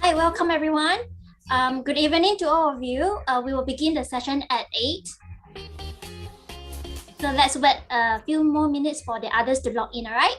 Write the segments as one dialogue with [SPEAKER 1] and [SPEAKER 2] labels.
[SPEAKER 1] Hi, welcome everyone. Good evening to all of you. We will begin the session at 8. So let's wait a few more minutes for the others to log in, all right?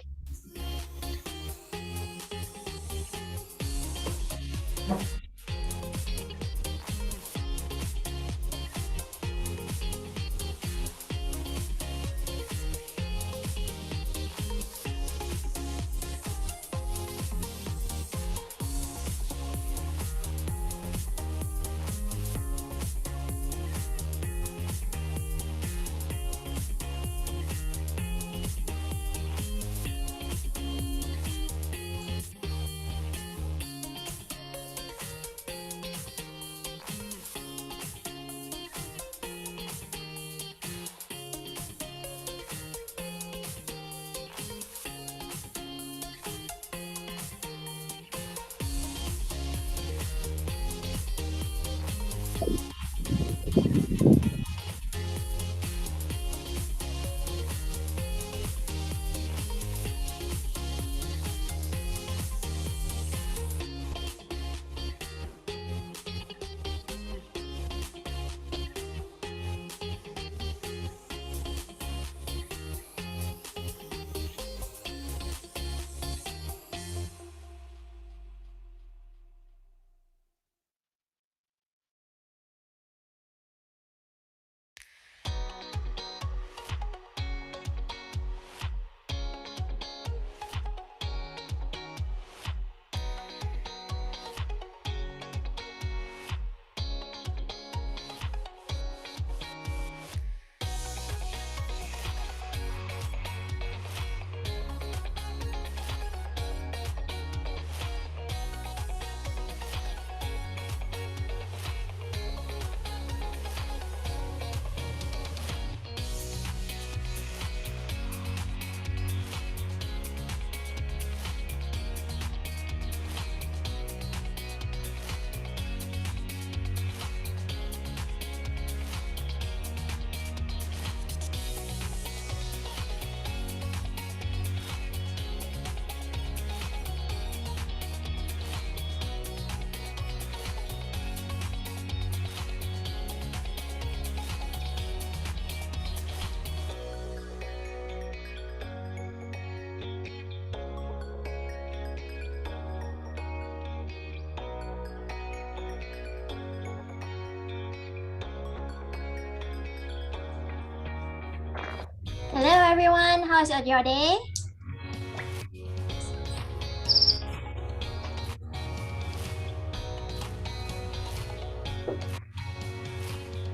[SPEAKER 1] Hello everyone, how's your day?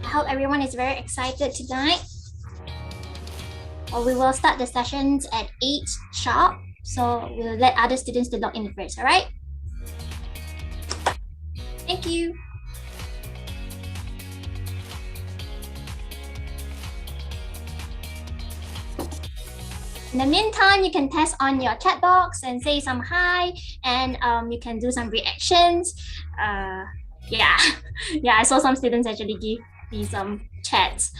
[SPEAKER 1] I hope everyone is very excited tonight. We will start the sessions at 8 sharp, so we'll let other students to log in first, all right? Thank you. In the meantime, you can test on your chat box and say some hi, and you can do some reactions. Yeah, I saw some students actually give me some chats.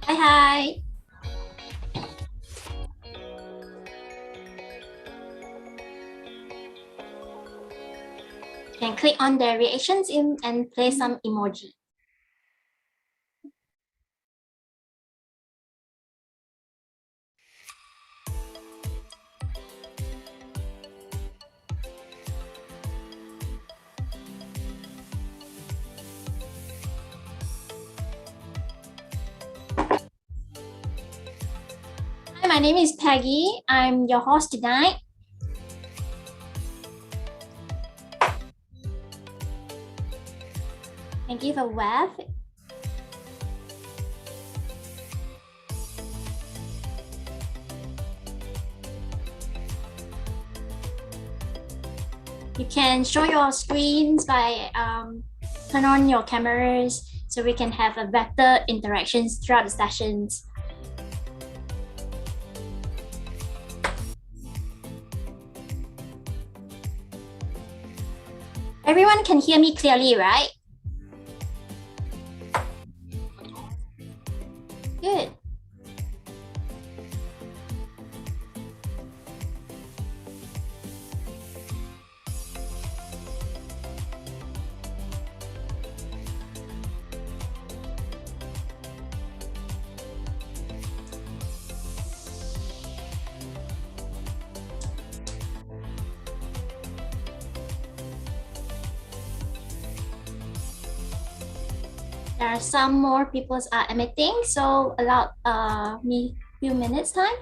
[SPEAKER 1] Hi. You can click on the reactions and play some emoji. Hi, my name is Peggy. I'm your host tonight. And give a wave. You can show your screens by turn on your cameras so we can have a better interactions throughout the sessions. Everyone can hear me clearly, right? Good. There are some more people are emitting, so allow me a few minutes time.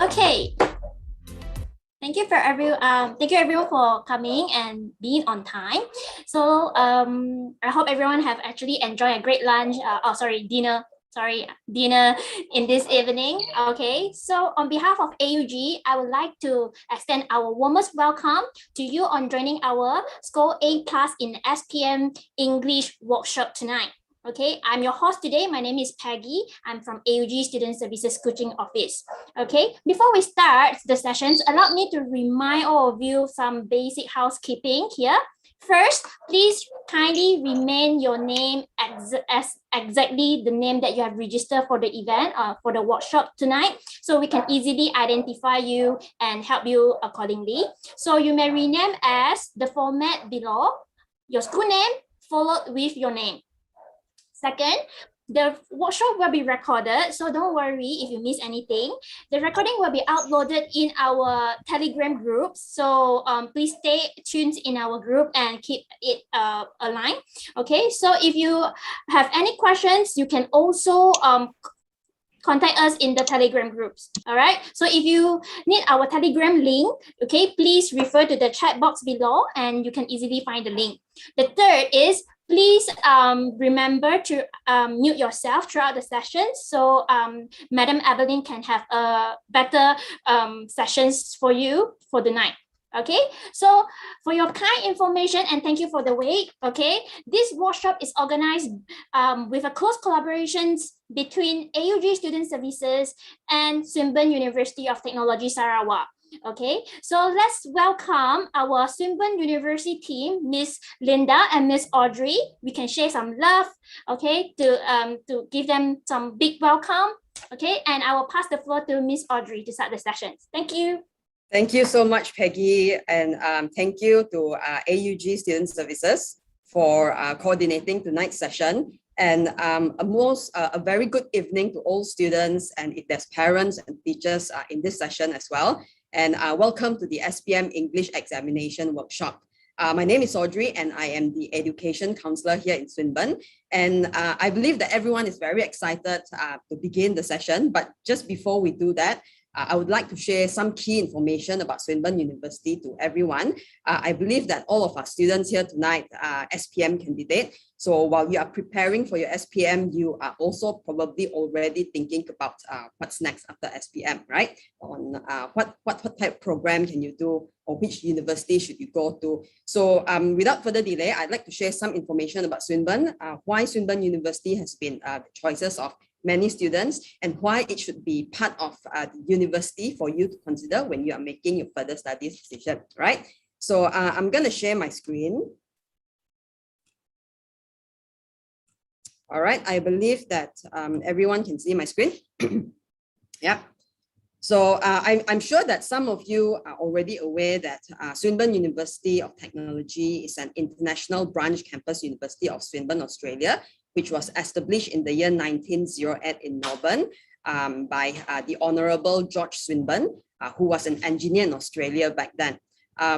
[SPEAKER 1] Okay. Thank you everyone for coming and being on time. So I hope everyone have actually enjoyed a great lunch. Dinner in this evening. Okay, so on behalf of AUG, I would like to extend our warmest welcome to you on joining our ScoreA class in SPM English workshop tonight. Okay, I'm your host today. My name is Peggy. I'm from AUG Student Services Coaching Office. Okay, before we start the sessions, allow me to remind all of you some basic housekeeping here. First, please kindly remain your name as exactly the name that you have registered for the event, for the workshop tonight, so we can easily identify you and help you accordingly. So you may rename as the format below, your school name followed with your name. Second, the workshop will be recorded, so don't worry if you miss anything. The recording will be uploaded in our Telegram group, so please stay tuned in our group and keep it aligned. Okay, so if you have any questions, you can also contact us in the Telegram groups. All right, so if you need our Telegram link, okay, please refer to the chat box below and you can easily find the link. The third is, please remember to mute yourself throughout the session, so Madam Evelyn can have better sessions for you for the night. Okay, so for your kind information and thank you for the wait. Okay, this workshop is organized with a close collaborations between AUG Student Services and Swinburne University of Technology, Sarawak. Okay, so let's welcome our Swinburne University team, Miss Linda and Miss Audrey. We can share some love, okay, to give them some big welcome. Okay, and I will pass the floor to Miss Audrey to start the sessions. Thank you.
[SPEAKER 2] Thank you so much, Peggy, and thank you to AUG Student Services for coordinating tonight's session. And a very good evening to all students, and if there's parents and teachers in this session as well. And welcome to the SPM English Examination Workshop. My name is Audrey and I am the Education Counselor here in Swinburne. And I believe that everyone is very excited to begin the session. But just before we do that, I would like to share some key information about Swinburne University to everyone. I believe that all of our students here tonight are SPM candidate. So while you are preparing for your SPM, you are also probably already thinking about what's next after SPM, right? On what type of program can you do, or which university should you go to? So without further delay, I'd like to share some information about Swinburne, why Swinburne University has been the choices of many students, and why it should be part of the university for you to consider when you are making your further studies decision, right? So I'm going to share my screen. All right, I believe that everyone can see my screen. Yeah. So I'm sure that some of you are already aware that Swinburne University of Technology is an international branch campus university of Swinburne, Australia, which was established in the year 1908 in Melbourne by the Honourable George Swinburne, who was an engineer in Australia back then.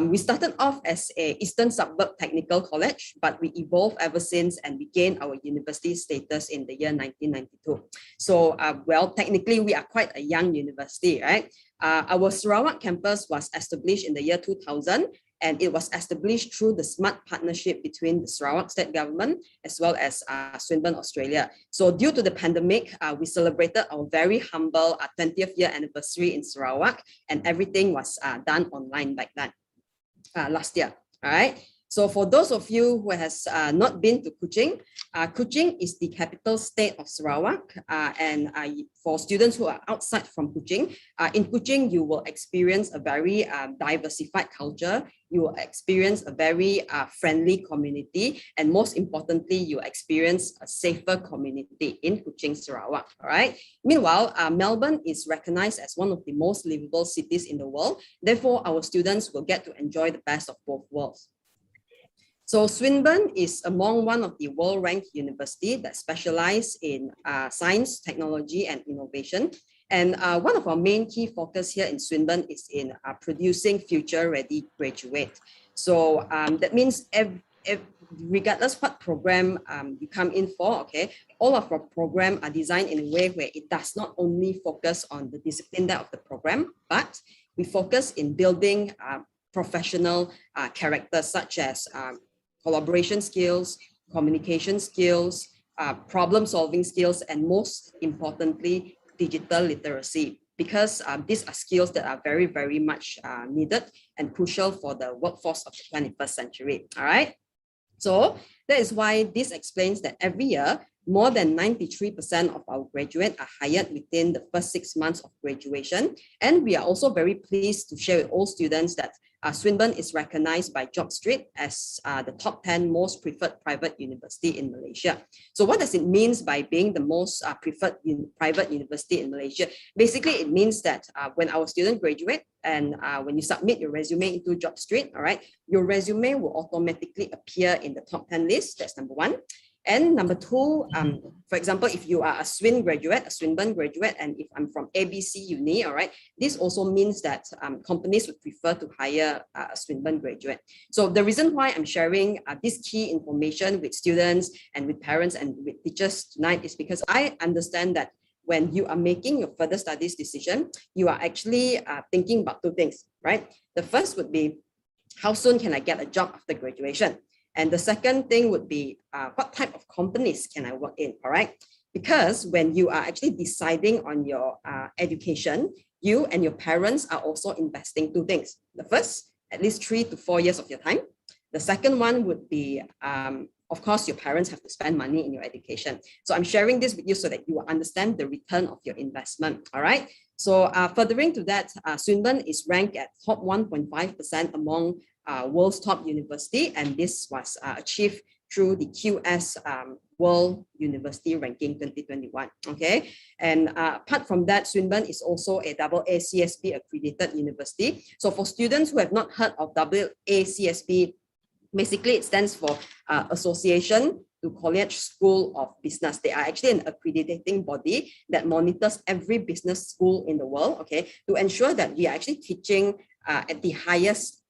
[SPEAKER 2] We started off as a Eastern Suburb Technical College, but we evolved ever since and we gained our university status in the year 1992. So, well, technically we are quite a young university, right? Our Sarawak campus was established in the year 2000, and it was established through the smart partnership between the Sarawak state government as well as Swinburne, Australia. So due to the pandemic, we celebrated our very humble 20th year anniversary in Sarawak, and everything was done online back then. Last year. All right. So for those of you who has not been to Kuching, Kuching is the capital state of Sarawak. And for students who are outside from Kuching, in Kuching, you will experience a very diversified culture. You will experience a very friendly community. And most importantly, you experience a safer community in Kuching, Sarawak. All right. Meanwhile, Melbourne is recognized as one of the most livable cities in the world. Therefore, our students will get to enjoy the best of both worlds. So Swinburne is among one of the world-ranked universities that specialize in science, technology, and innovation. And one of our main key focus here in Swinburne is in producing future-ready graduates. So that means regardless what program you come in for, okay, all of our programs are designed in a way where it does not only focus on the discipline of the program, but we focus in building professional characters such as collaboration skills, communication skills, problem-solving skills, and most importantly, digital literacy, because these are skills that are very, very much needed and crucial for the workforce of the 21st century, all right? So that is why this explains that every year, more than 93% of our graduates are hired within the first 6 months of graduation. And we are also very pleased to share with all students that Swinburne is recognized by JobStreet as the top 10 most preferred private university in Malaysia. So what does it mean by being the most preferred private university in Malaysia? Basically, it means that when our students graduate and when you submit your resume into JobStreet, all right, your resume will automatically appear in the top 10 list. That's number one. And number two, for example, if you are a Swinburne graduate, and if I'm from ABC Uni, all right, this also means that companies would prefer to hire a Swinburne graduate. So the reason why I'm sharing this key information with students and with parents and with teachers tonight is because I understand that when you are making your further studies decision, you are actually thinking about two things, right? The first would be, how soon can I get a job after graduation? And the second thing would be, what type of companies can I work in, all right? Because when you are actually deciding on your education, you and your parents are also investing two things. The first, at least 3 to 4 years of your time. The second one would be, of course, your parents have to spend money in your education. So I'm sharing this with you so that you will understand the return of your investment, all right? So furthering to that, Swinburne is ranked at top 1.5% among world's top university, and this was achieved through the QS World University Ranking 2021, okay? And apart from that, Swinburne is also a AACSB accredited university. So for students who have not heard of AACSB, basically it stands for Association to College School of Business. They are actually an accrediting body that monitors every business school in the world, okay, to ensure that we are actually teaching at the highest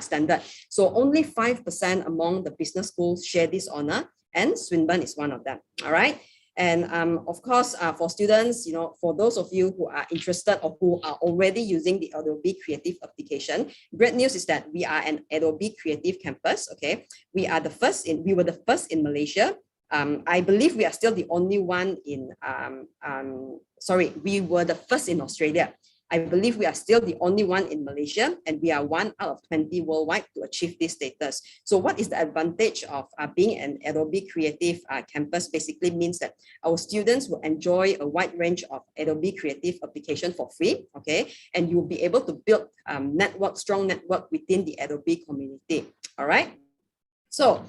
[SPEAKER 2] standard. So only 5% among the business schools share this honor, and Swinburne is one of them, all right? And of course, for students, you know, for those of you who are interested or who are already using the Adobe Creative application, great news is that we are an Adobe Creative campus, okay? We were the first in Malaysia. I believe we are still the only one in, we were the first in Australia. I believe we are still the only one in Malaysia, and we are 1 out of 20 worldwide to achieve this status. So what is the advantage of being an Adobe Creative campus? Basically means that our students will enjoy a wide range of Adobe Creative application for free, okay? And you'll be able to build strong network within the Adobe community, all right? So,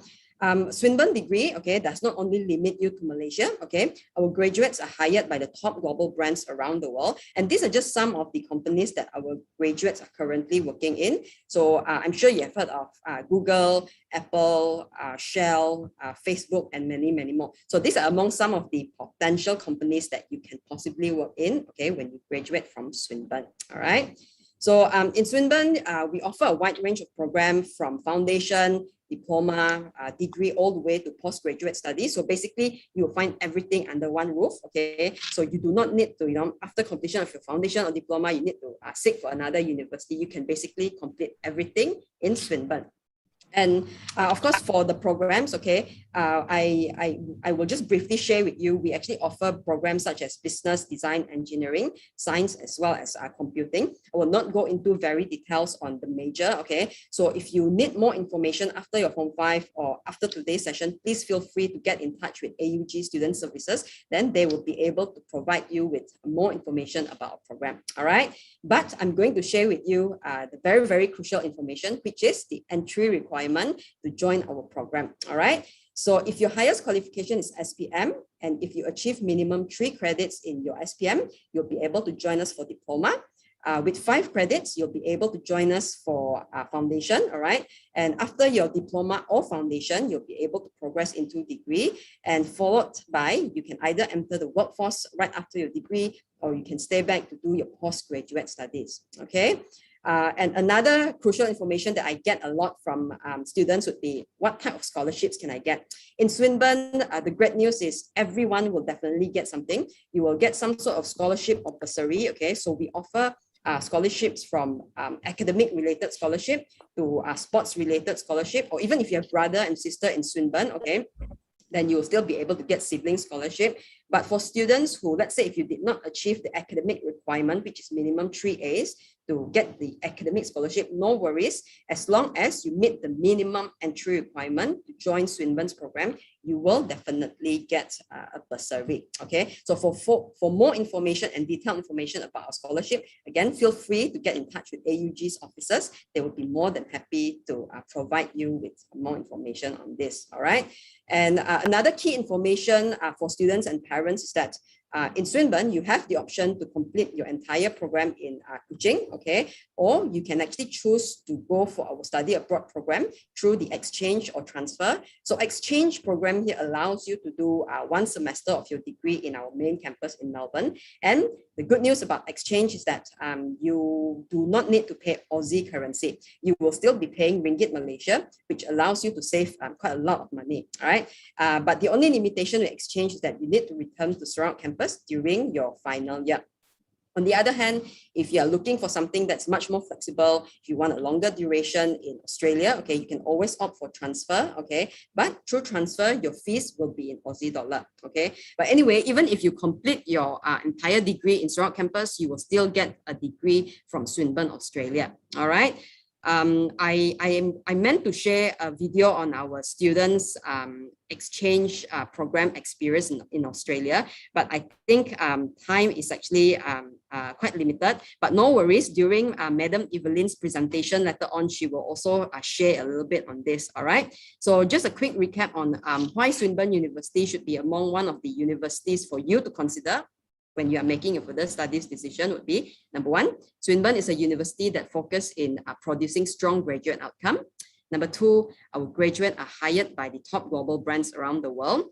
[SPEAKER 2] Swinburne degree, okay, does not only limit you to Malaysia, okay, our graduates are hired by the top global brands around the world. And these are just some of the companies that our graduates are currently working in. So I'm sure you have heard of Google, Apple, Shell, Facebook, and many, many more. So these are among some of the potential companies that you can possibly work in, okay, when you graduate from Swinburne, all right? So in Swinburne, we offer a wide range of programs from foundation, diploma, degree, all the way to postgraduate studies. So basically, you will find everything under one roof, okay? So you do not need to, after completion of your foundation or diploma, you need to seek for another university. You can basically complete everything in Swinburne. And of course, for the programs, okay, I will just briefly share with you. We actually offer programs such as business, design, engineering, science, as well as computing. I will not go into very details on the major, okay? So if you need more information after your Form 5 or after today's session, please feel free to get in touch with AUG Student Services. Then they will be able to provide you with more information about our program, all right? But I'm going to share with you the very, very crucial information, which is the entry requirement to join our program, all right? So if your highest qualification is SPM, and if you achieve minimum 3 credits in your SPM, you'll be able to join us for diploma. With 5 credits, you'll be able to join us for foundation, all right? And after your diploma or foundation, you'll be able to progress into degree, and followed by, you can either enter the workforce right after your degree, or you can stay back to do your postgraduate studies, okay? And another crucial information that I get a lot from students would be, what type of scholarships can I get? In Swinburne, the great news is everyone will definitely get something. You will get some sort of scholarship or bursary, okay? So we offer scholarships from academic related scholarship to sports related scholarship, or even if you have brother and sister in Swinburne, okay, then you will still be able to get sibling scholarship. But for students who, let's say if you did not achieve the academic requirement, which is minimum 3 A's to get the academic scholarship, no worries. As long as you meet the minimum entry requirement to join Swinburne's program, you will definitely get a bursary, okay? So for more information and detailed information about our scholarship, again, feel free to get in touch with AUG's officers. They will be more than happy to provide you with more information on this, all right? And another key information for students and parents is that in Swinburne, you have the option to complete your entire program in Kuching, okay? Or you can actually choose to go for our study abroad program through the exchange or transfer. So exchange program here allows you to do 1 semester of your degree in our main campus in Melbourne. And the good news about exchange is that you do not need to pay Aussie currency. You will still be paying Ringgit Malaysia, which allows you to save quite a lot of money, all right? But the only limitation with exchange is that you need to return to Sarawak campus during your final year. On the other hand, if you are looking for something that's much more flexible, if you want a longer duration in Australia, okay, you can always opt for transfer, okay? But through transfer, your fees will be in Aussie dollar, okay? But anyway, even if you complete your entire degree in Sarawak campus, you will still get a degree from Swinburne, Australia, all right? I meant to share a video on our students' exchange program experience in Australia, but I think time is actually quite limited. But no worries, during Madam Evelyn's presentation later on, she will also share a little bit on this, all right? So just a quick recap on why Swinburne University should be among one of the universities for you to consider when you are making your further studies decision would be, number 1, Swinburne is a university that focuses in producing strong graduate outcome. Number 2, our graduates are hired by the top global brands around the world.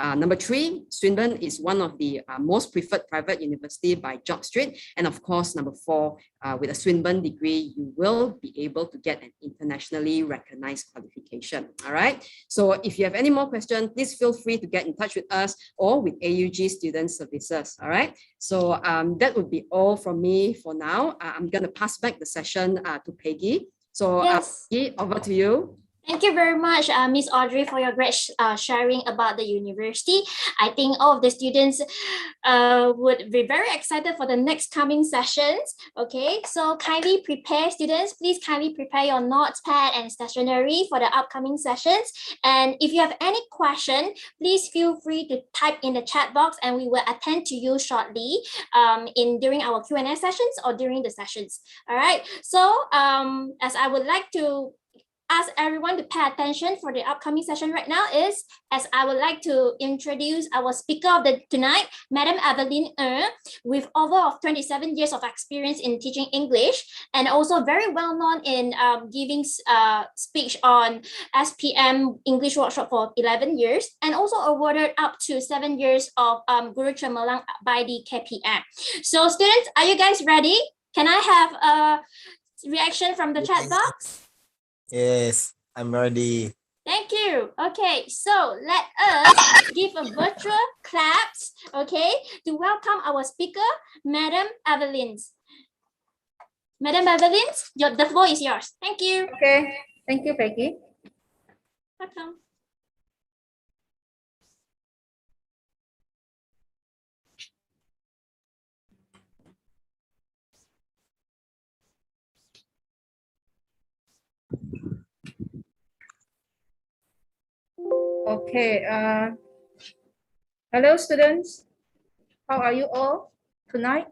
[SPEAKER 2] Number 3, Swinburne is one of the most preferred private university by Job Street. And of course, number 4, with a Swinburne degree, you will be able to get an internationally recognized qualification. All right. So if you have any more questions, please feel free to get in touch with us or with AUG Student Services. All right. So that would be all from me for now. I'm going to pass back the session to Peggy. So
[SPEAKER 1] yes.
[SPEAKER 2] Peggy, over to you.
[SPEAKER 1] Thank you very much, Miss Audrey, for your great sharing about the university. I think all of the students would be very excited for the next coming sessions. Okay, so kindly prepare, students. Please kindly prepare your notepad and stationery for the upcoming sessions. And if you have any question, please feel free to type in the chat box, and we will attend to you shortly during our Q&A sessions or during the sessions. All right. So as I would like to ask everyone to pay attention for the upcoming session right now is, as I would like to introduce our speaker of tonight, Madam Evelyn with over 27 years of experience in teaching English, and also very well known in giving speech on SPM English workshop for 11 years, and also awarded up to 7 years of Guru Cemerlang by the KPM. So students, are you guys ready? Can I have a reaction from the chat box?
[SPEAKER 3] Yes, I'm ready.
[SPEAKER 1] Thank you. Okay, so let us give a virtual claps, okay, to welcome our speaker, Madam Evelyn. Madam Evelyn, the floor is yours. Thank you.
[SPEAKER 4] Okay, thank you, Peggy.
[SPEAKER 1] Welcome.
[SPEAKER 4] Okay, hello students. How are you all tonight?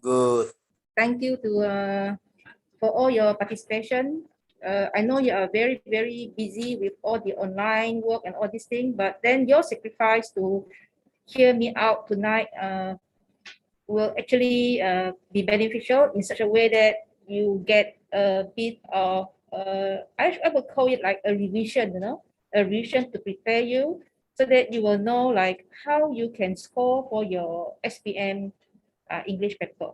[SPEAKER 3] Good.
[SPEAKER 4] Thank you for all your participation. I know you are very, very busy with all the online work and all these things, but then your sacrifice to hear me out tonight will actually be beneficial in such a way that you get a bit of, I would call it like a revision, a revision to prepare you so that you will know like how you can score for your SPM English paper.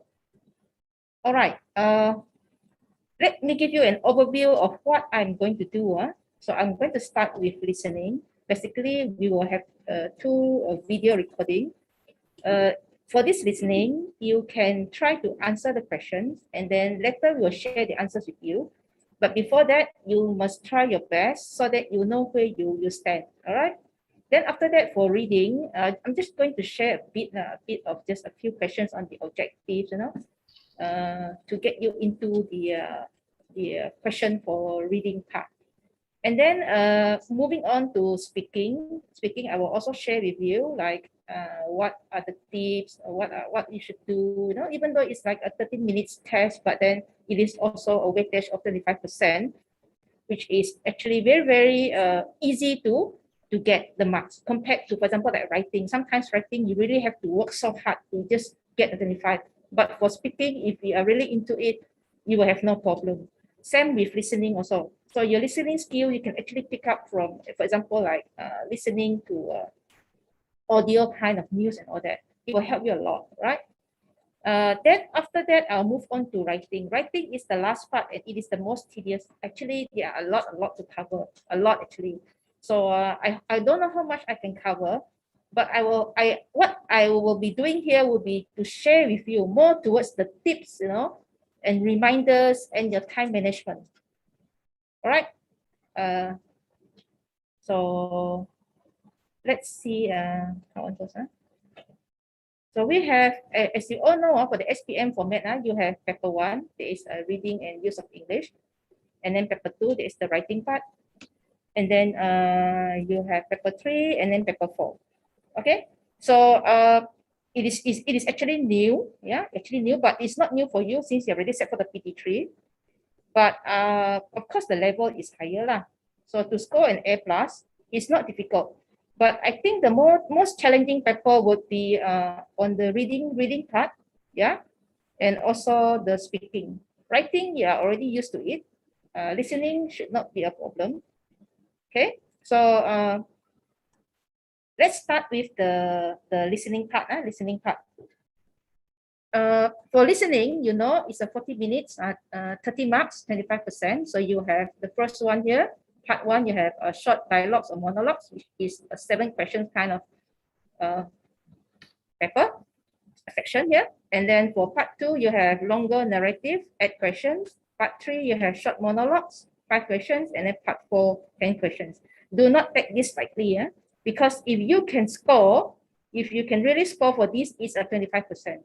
[SPEAKER 4] All right, let me give you an overview of what I'm going to do. So I'm going to start with listening. Basically, we will have two video recording. For this listening, you can try to answer the questions and then later we'll share the answers with you. But before that, you must try your best so that you know where you stand, all right? Then after that, for reading, I'm just going to share a bit of just a few questions on the objectives, to get you into the question for reading part. And then moving on to speaking, I will also share with you like what are the tips, what you should do, even though it's like a 13 minutes test, but then it is also a weightage of 25%, which is actually very, very easy to get the marks compared to, for example, like writing. Sometimes writing, you really have to work so hard to just get the 25. But for speaking, if you are really into it, you will have no problem. Same with listening also. So your listening skill, you can actually pick up from, for example, like listening to audio kind of news and all that. It will help you a lot, right? Then after that, I'll move on to writing. Writing is the last part and it is the most tedious. Actually, there are a lot to cover, a lot actually. So I don't know how much I can cover, but what I will be doing here will be to share with you more towards the tips, and reminders and your time management. All right. So let's see how it goes. So we have, as you all know, for the SPM format, you have paper 1, there is reading and use of English. And then paper 2, there is the writing part. And then you have paper 3 and then paper 4. Okay, so it is actually new, actually new, but it's not new for you since you already set for the PT3. But of course, the level is higher lah. So to score an A+, it's not difficult. But I think the most challenging paper would be on the reading part, and also the speaking. Writing, you are already used to it. Listening should not be a problem. Okay, so let's start with the listening part. For listening, it's a 40 minutes, 30 marks, 25%. So you have the first one here. Part 1, you have short dialogues or monologues, which is a 7 questions kind of paper section here. And then for part 2, you have longer narrative, 8 questions. Part 3, you have short monologues, 5 questions. And then part 4, 10 questions. Do not take this lightly, because if you can really score for this, it's a 25%.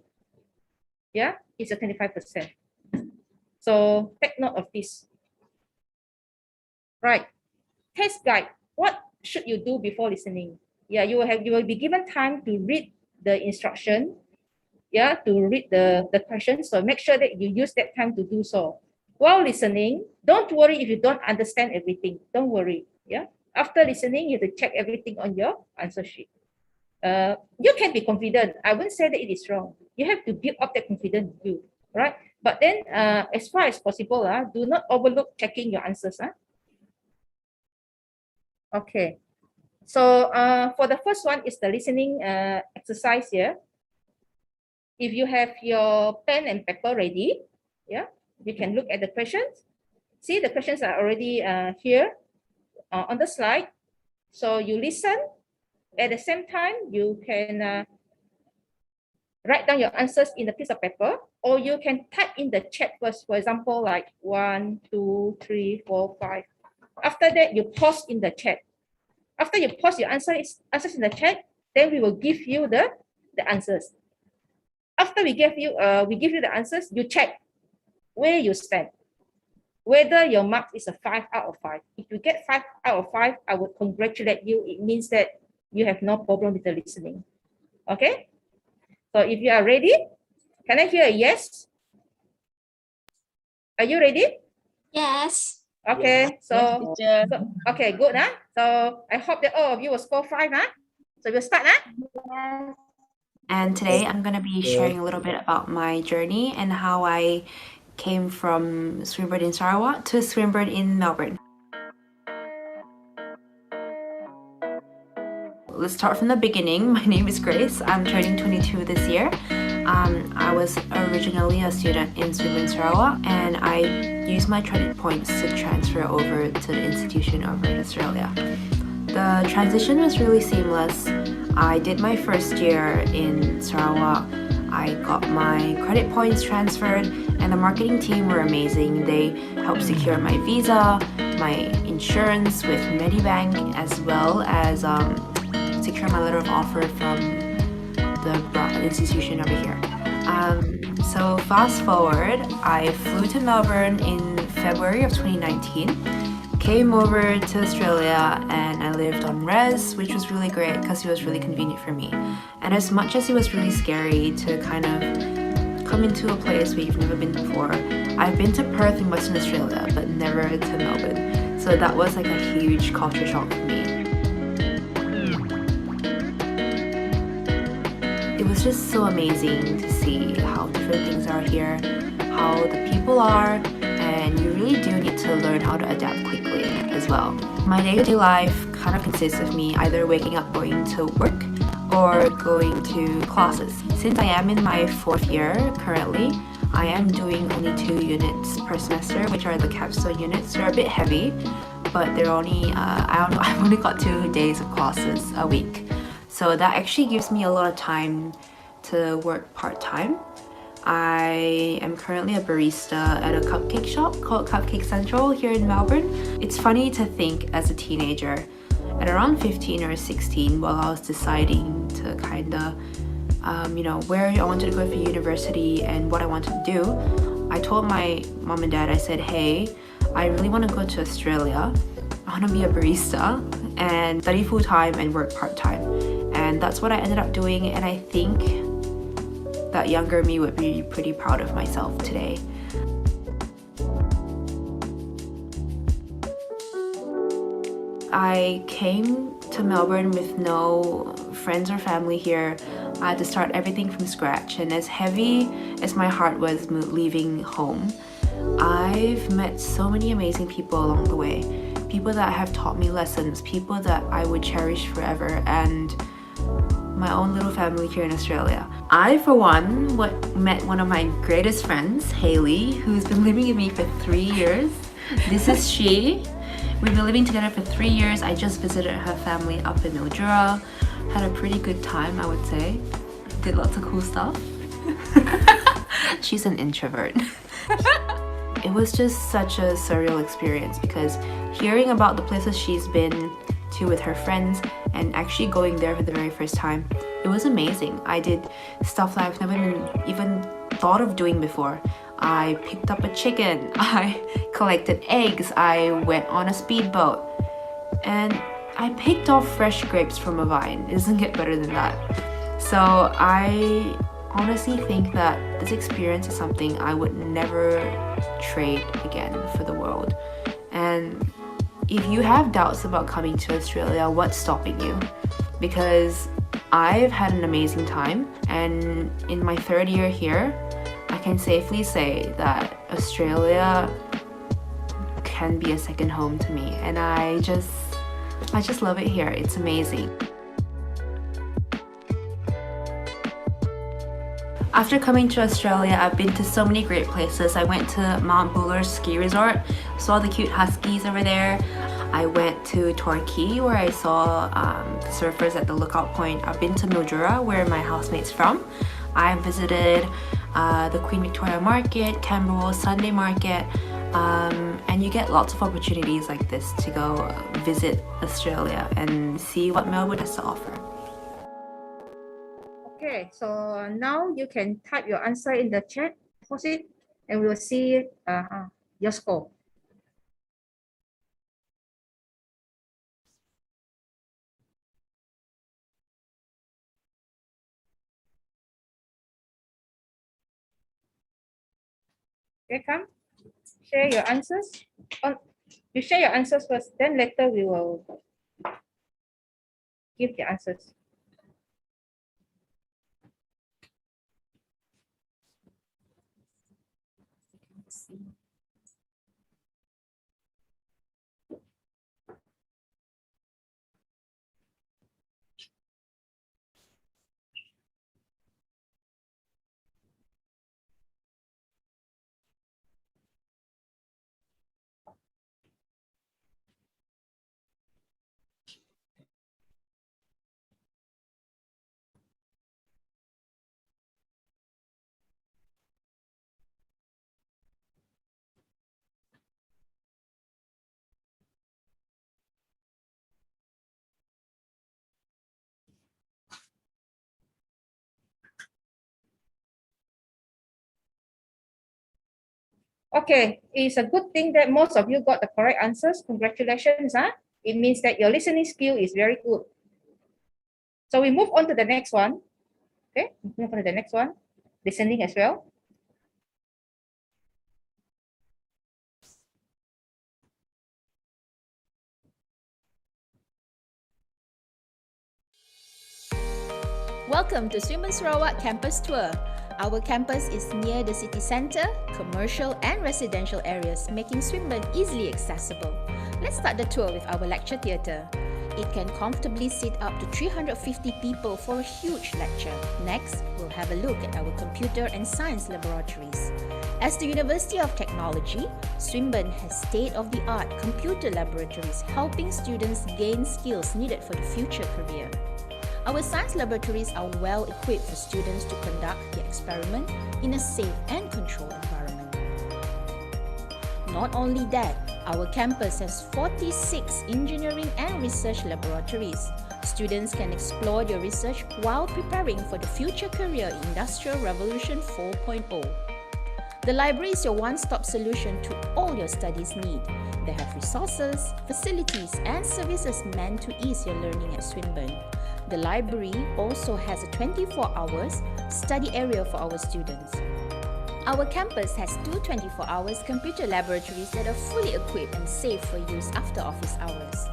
[SPEAKER 4] Yeah, it's a 25%. So take note of this. Right. Test guide. What should you do before listening? Yeah, you will be given time to read the instruction. Yeah, to read the questions. So make sure that you use that time to do so. While listening, don't worry if you don't understand everything. Don't worry. Yeah. After listening, you have to check everything on your answer sheet. You can be confident. I wouldn't say that it is wrong. You have to build up that confidence in you, right? But then, as far as possible, do not overlook checking your answers. Okay. So for the first one is the listening exercise here. if you have your pen and paper ready, yeah, you can look at the questions. See, the questions are already here on the slide. So you listen. At the same time, you can write down your answers in a piece of paper, or you can type in the chat first. For example, like 1, 2, 3, 4, 5. After that, you pause in the chat. After you pause your answers in the chat, then we will give you the answers. After we give you the answers, you check where you stand. Whether your mark is a 5 out of 5. If you get 5 out of 5, I would congratulate you. It means that you have no problem with the listening. Okay? So if you are ready, can I hear a yes? Are you ready?
[SPEAKER 1] Yes.
[SPEAKER 4] Okay, so
[SPEAKER 5] Teacher.
[SPEAKER 4] okay, good. So I hope that all of you will score 5. So we'll start.
[SPEAKER 1] Yes.
[SPEAKER 6] And today I'm going to be sharing a little bit about my journey and how I came from Swinburne in Sarawak to Swinburne in Melbourne. Let's start from the beginning. My name is Grace. I'm turning 22 this year. I was originally a student in Swinburne, Sarawak, and I used my credit points to transfer over to the institution over in Australia. The transition was really seamless. I did my first year in Sarawak. I got my credit points transferred, and the marketing team were amazing. They helped secure my visa, my insurance with Medibank, as well as secure my letter of offer from the institution over here. So fast forward, I flew to Melbourne in February of 2019, came over to Australia, and I lived on res, which was really great because it was really convenient for me. And as much as it was really scary to kind of come into a place where you've never been before, I've been to Perth in Western Australia, but never to Melbourne. So that was like a huge culture shock for me. It was just so amazing to see how different things are here, how the people are, and you really do need to learn how to adapt quickly as well. My day-to-day life kind of consists of me either waking up going to work or going to classes. Since I am in my 4th year currently, I am doing only 2 units per semester, which are the capstone units. They're a bit heavy, but they're only, I've only got 2 days of classes a week. So that actually gives me a lot of time to work part-time. I am currently a barista at a cupcake shop called Cupcake Central here in Melbourne. It's funny to think as a teenager, at around 15 or 16, while I was deciding to kind of, where I wanted to go for university and what I wanted to do, I told my mom and dad, I said, hey, I really want to go to Australia. I want to be a barista and study full-time and work part-time. And that's what I ended up doing, and I think that younger me would be pretty proud of myself today. I came to Melbourne with no friends or family here. I had to start everything from scratch, and as heavy as my heart was leaving home, I've met so many amazing people along the way. People that have taught me lessons, people that I would cherish forever, and my own little family here in Australia. I, for one, met one of my greatest friends, Hayley, who's been living with me for 3 years. This is she. We've been living together for 3 years. I just visited her family up in Mildura. Had a pretty good time, I would say. Did lots of cool stuff. She's an introvert. It was just such a surreal experience because hearing about the places she's been to with her friends and actually going there for the very first time, it was amazing. I did stuff that I've never even thought of doing before. I picked up a chicken, I collected eggs, I went on a speedboat, and I picked off fresh grapes from a vine. It doesn't get better than that. So I honestly think that this experience is something I would never trade again for the world. And if you have doubts about coming to Australia, what's stopping you? Because I've had an amazing time, and in my 3rd year here, I can safely say that Australia can be a second home to me, and I just love it here. It's amazing. After coming to Australia, I've been to so many great places. I went to Mount Buller Ski Resort, saw the cute huskies over there. I went to Torquay where I saw surfers at the lookout point. I've been to Mildura where my housemate's from. I visited the Queen Victoria Market, Camberwell Sunday Market, and you get lots of opportunities like this to go visit Australia and see what Melbourne has to offer.
[SPEAKER 4] Okay, so now you can type your answer in the chat, post it, and we will see your score. Okay, come, share your answers. You share your answers first, then later we will give the answers. Okay, it's a good thing that most of you got the correct answers. Congratulations. It means that your listening skill is very good. So we move on to the next one. Okay, move on to the next one. Listening as well.
[SPEAKER 5] Welcome to Swinburne Sarawak Campus Tour. Our campus is near the city centre, commercial and residential areas, making Swinburne easily accessible. Let's start the tour with our lecture theatre. It can comfortably sit up to 350 people for a huge lecture. Next, we'll have a look at our computer and science laboratories. As the University of Technology, Swinburne has state-of-the-art computer laboratories helping students gain skills needed for the future career. Our science laboratories are well equipped for students to conduct their experiment in a safe and controlled environment. Not only that, our campus has 46 engineering and research laboratories. Students can explore their research while preparing for the future career in Industrial Revolution 4.0. The library is your one-stop solution to all your studies need. They have resources, facilities, and services meant to ease your learning at Swinburne. The library also has a 24 hours study area for our students. Our campus has two 24 hours computer laboratories that are fully equipped and safe for use after office hours.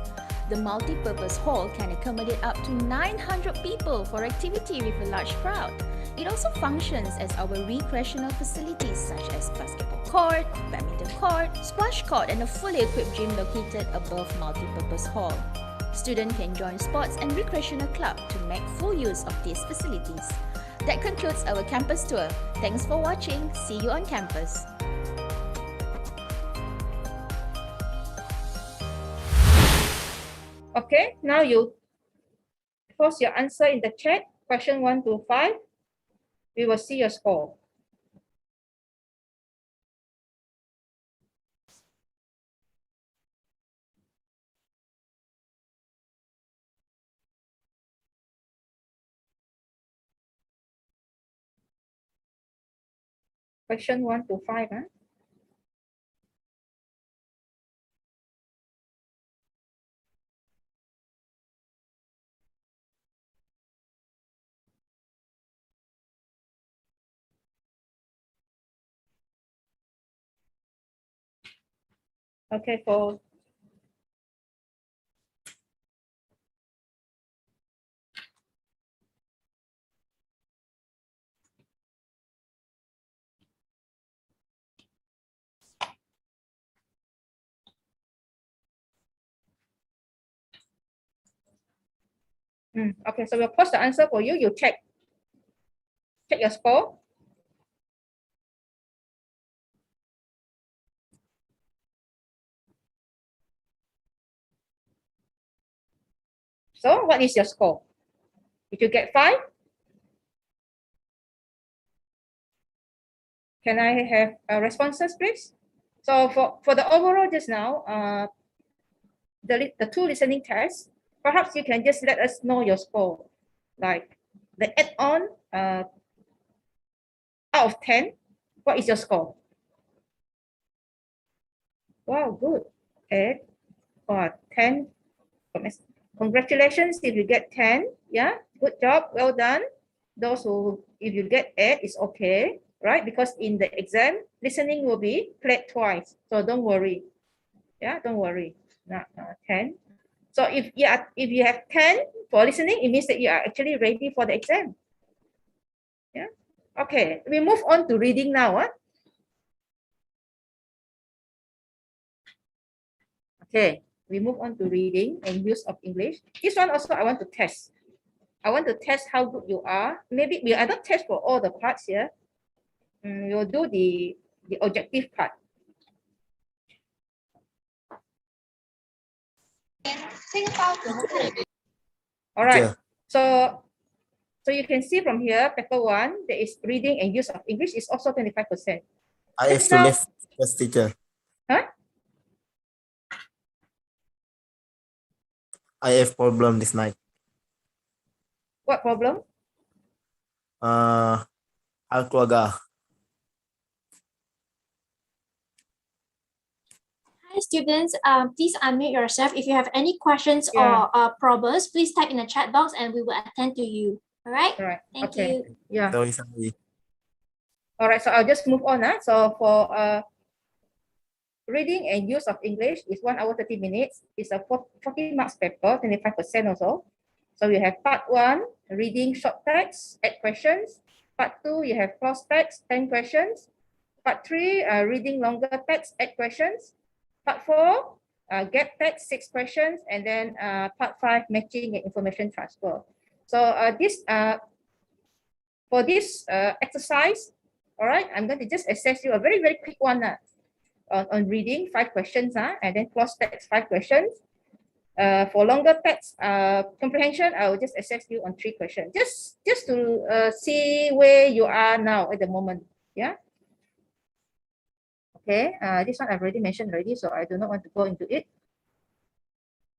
[SPEAKER 5] The multi-purpose hall can accommodate up to 900 people for activity with a large crowd. It also functions as our recreational facilities such as basketball court, badminton court, squash court, and a fully equipped gym located above multi-purpose hall. Students can join sports and recreational club to make full use of these facilities. That concludes our campus tour. Thanks for watching. See you on campus.
[SPEAKER 4] Okay, now you post your answer in the chat, question 1 to 5. We will see your score. Question 1 to 5. Okay, for okay, so we'll post the answer for you. You check your score. So what is your score? Did you get 5? Can I have responses, please? So for the overall just now, the 2 listening tests, perhaps you can just let us know your score. Like the add-on, out of 10, what is your score? Wow, good. 8 or 10. Congratulations if you get 10. Yeah, good job. Well done. Those who, if you get 8, it's okay, right? Because in the exam, listening will be played twice. So don't worry. Yeah, don't worry. Not 10. So if you have 10 for listening, it means that you are actually ready for the exam. Yeah. Okay, we move on to reading now. Okay, we move on to reading and use of English. This one also I want to test. I want to test how good you are. Maybe we are not test for all the parts here. We'll do the objective part. All right.
[SPEAKER 3] Teacher.
[SPEAKER 4] So you can see from here, paper 1, there is reading and use of English is also 25%.
[SPEAKER 3] I have to
[SPEAKER 4] now-
[SPEAKER 3] leave first, teacher.
[SPEAKER 4] Huh?
[SPEAKER 3] I have problem this night.
[SPEAKER 4] What problem?
[SPEAKER 3] Hal keluarga.
[SPEAKER 1] Hi students, please unmute yourself. If you have any questions
[SPEAKER 4] Yeah.
[SPEAKER 1] or problems, please type in the chat box and we will attend to you. All right?
[SPEAKER 4] All right.
[SPEAKER 1] Thank
[SPEAKER 4] Okay.
[SPEAKER 1] you.
[SPEAKER 4] Yeah.
[SPEAKER 3] Sorry.
[SPEAKER 4] All right. So I'll just move on. So for reading and use of English is 1 hour 30 minutes. It's a 40 marks paper, 25% also. So you have part 1, reading short text, 8 questions. Part 2, you have cross text, 10 questions. Part 3, reading longer text, 8 questions. Part 4, gap text, 6 questions. And then part 5, matching and information transfer. So for this exercise, all right, I'm going to just assess you a very, very quick one on reading, 5 questions, and then cross text, 5 questions. For longer text comprehension, I will just assess you on 3 questions, just to see where you are now at the moment. Yeah. Okay. This one I've already mentioned already, so I do not want to go into it.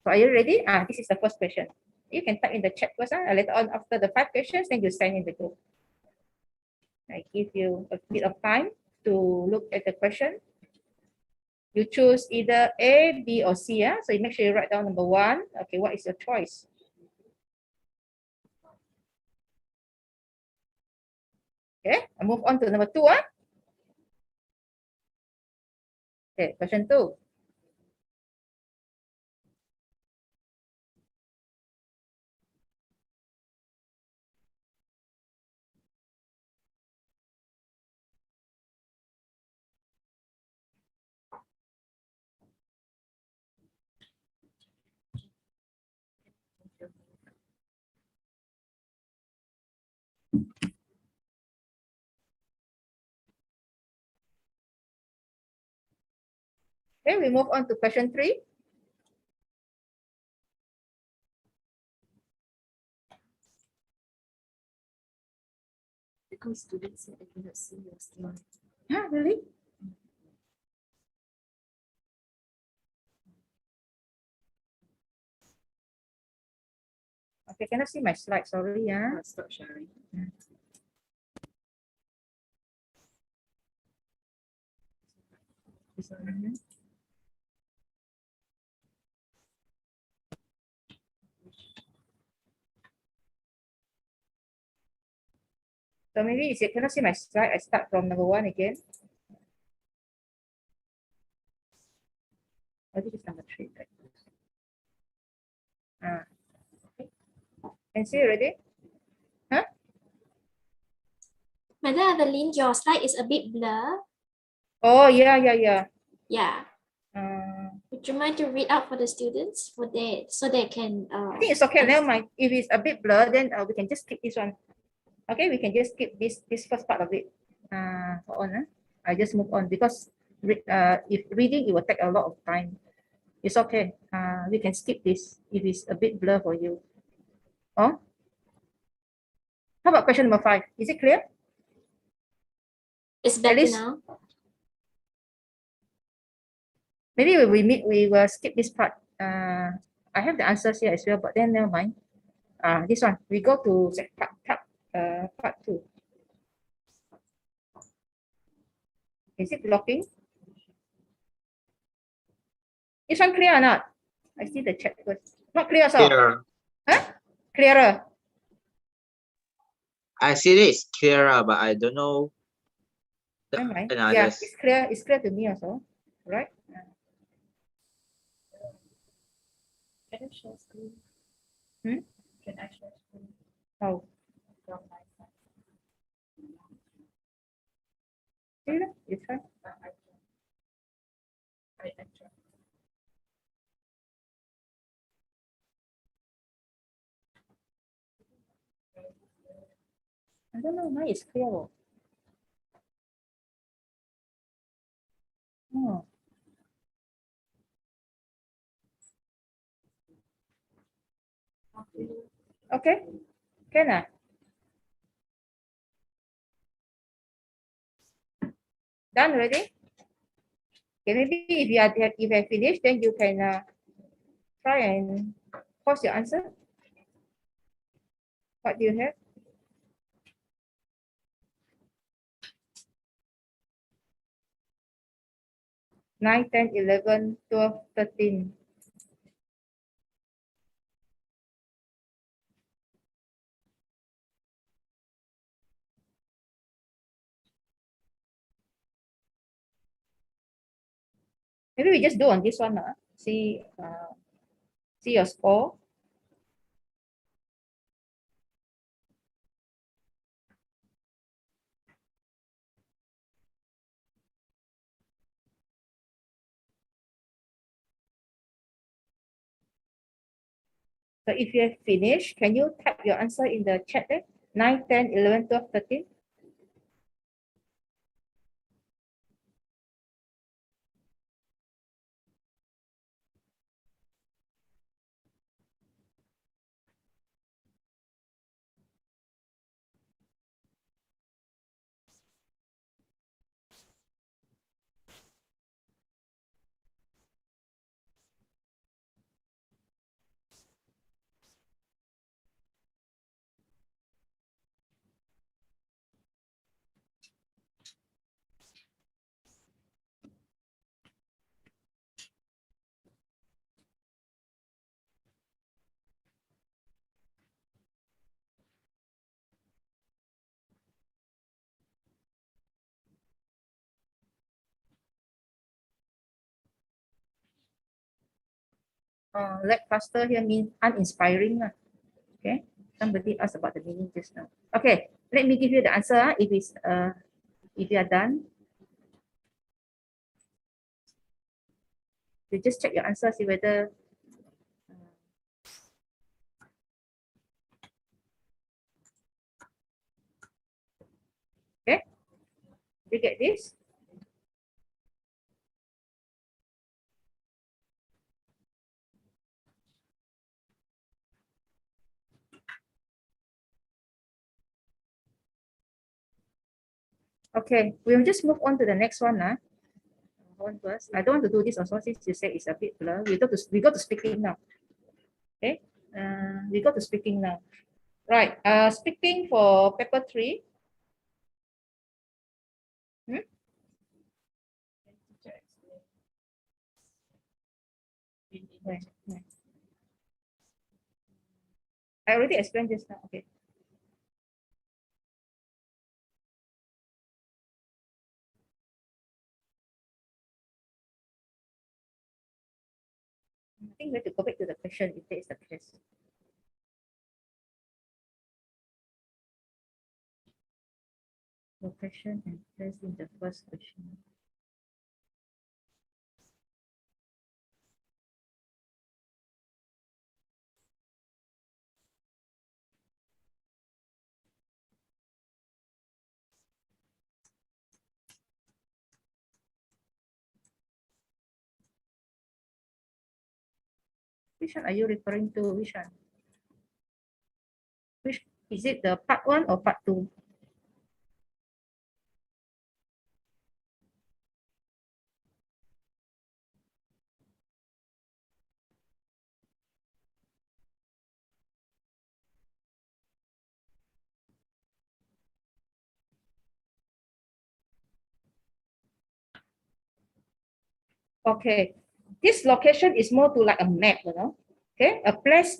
[SPEAKER 4] So are you ready? This is the first question. You can type in the chat first. Later on, after the 5 questions, then you send in the group. I give you a bit of time to look at the question. You choose either A, B, or C. So you make sure you write down number 1. Okay, what is your choice? Okay, I move on to number 2. Okay, question 2. Okay, we move on to question 3.
[SPEAKER 6] Because students said I cannot see your slide.
[SPEAKER 4] Really? Okay, cannot see my slide, sorry.
[SPEAKER 6] Stop sharing.
[SPEAKER 4] So maybe if you cannot see my slide, I start from number 1 again. Oh, this is number 3. Right? Okay. Can see already?
[SPEAKER 1] Madam Evelyn, your slide is a bit blur.
[SPEAKER 4] Oh, yeah.
[SPEAKER 1] Yeah. Would you mind to read out for the students so they can
[SPEAKER 4] I think it's okay. Never mind. If it's a bit blur, then we can just skip this one. Okay, we can just skip this first part of it. I just move on because if reading, it will take a lot of time. It's okay. We can skip this if it's a bit blur for you. Oh, how about question number 5? Is it clear?
[SPEAKER 1] It's better
[SPEAKER 4] least-
[SPEAKER 1] now.
[SPEAKER 4] Maybe we will skip this part. I have the answers here as well, but then never mind. This one, we go to part 2. Is it blocking? This one clear or not? I see the chat first. Not clear, so.
[SPEAKER 7] Clear.
[SPEAKER 4] Huh? Clearer.
[SPEAKER 7] I see this clearer, but I don't know
[SPEAKER 4] Never mind.
[SPEAKER 7] the
[SPEAKER 4] Yeah,
[SPEAKER 7] others.
[SPEAKER 4] it's clear. It's clear to me also, right?
[SPEAKER 8] Can I share screen?
[SPEAKER 4] Hmm?
[SPEAKER 8] Can I share screen
[SPEAKER 4] Oh,
[SPEAKER 8] from my side?
[SPEAKER 4] you try.
[SPEAKER 8] I try.
[SPEAKER 4] I don't know. Mine is clear. Oh. Okay. Can I? Done already? Okay, maybe if you have finished, then you can try and post your answer. What do you have? Nine, 10, 11, 12, 13. Maybe we just do on this one. See your score. So if you have finished, can you type your answer in the chat there? 9, 10, 11, 12, 13. Lackluster here means uninspiring. Okay. Somebody asked about the meaning just now. Okay, let me give you the answer. If you are done, you just check your answer, see whether okay. Did you get this? Okay, we'll just move on to the next one. One first. I don't want to do this also since you say it's a bit blur. We go to speaking now. Okay. We go to speaking now. Right. Speaking for paper 3. I already explained this now. Okay. I think we have to go back to the question if there is a question. No question and press in the first question. Which one are you referring to? Which one? Which is it, the part 1 or part 2? Okay, this location is more to like a map, you know. Okay, a place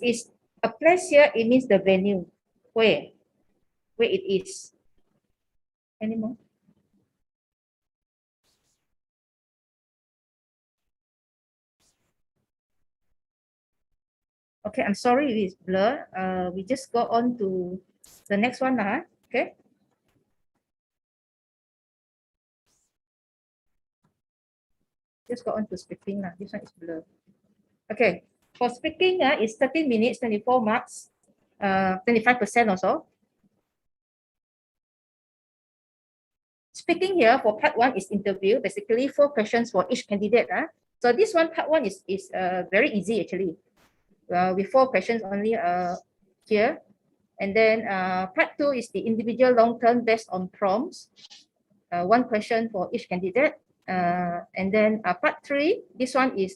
[SPEAKER 4] here, it means the venue, where it is. Any more? Okay, I'm sorry if it's blur. We just go on to the next one now. Okay. Just go on to speaking now. This one is blur. Okay. For speaking, it's 13 minutes, 24 marks, 25% or so. Speaking here for part 1 is interview, basically 4 questions for each candidate. So this one, part 1 is very easy actually. With 4 questions only here. And then part 2 is the individual long-term based on prompts. 1 question for each candidate. And then part 3, this one is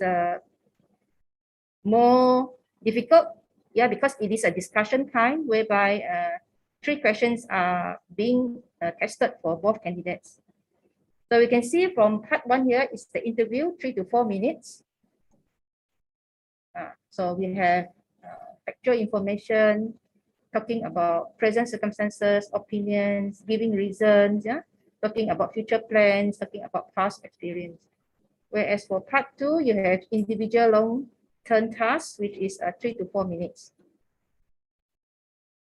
[SPEAKER 4] more difficult. Yeah, because it is a discussion kind whereby 3 questions are being tested for both candidates. So we can see from part 1 here is the interview, 3 to 4 minutes. So we have factual information, talking about present circumstances, opinions, giving reasons, yeah, talking about future plans, talking about past experience. Whereas for part 2, you have individual long-term tasks, which is 3 to 4 minutes.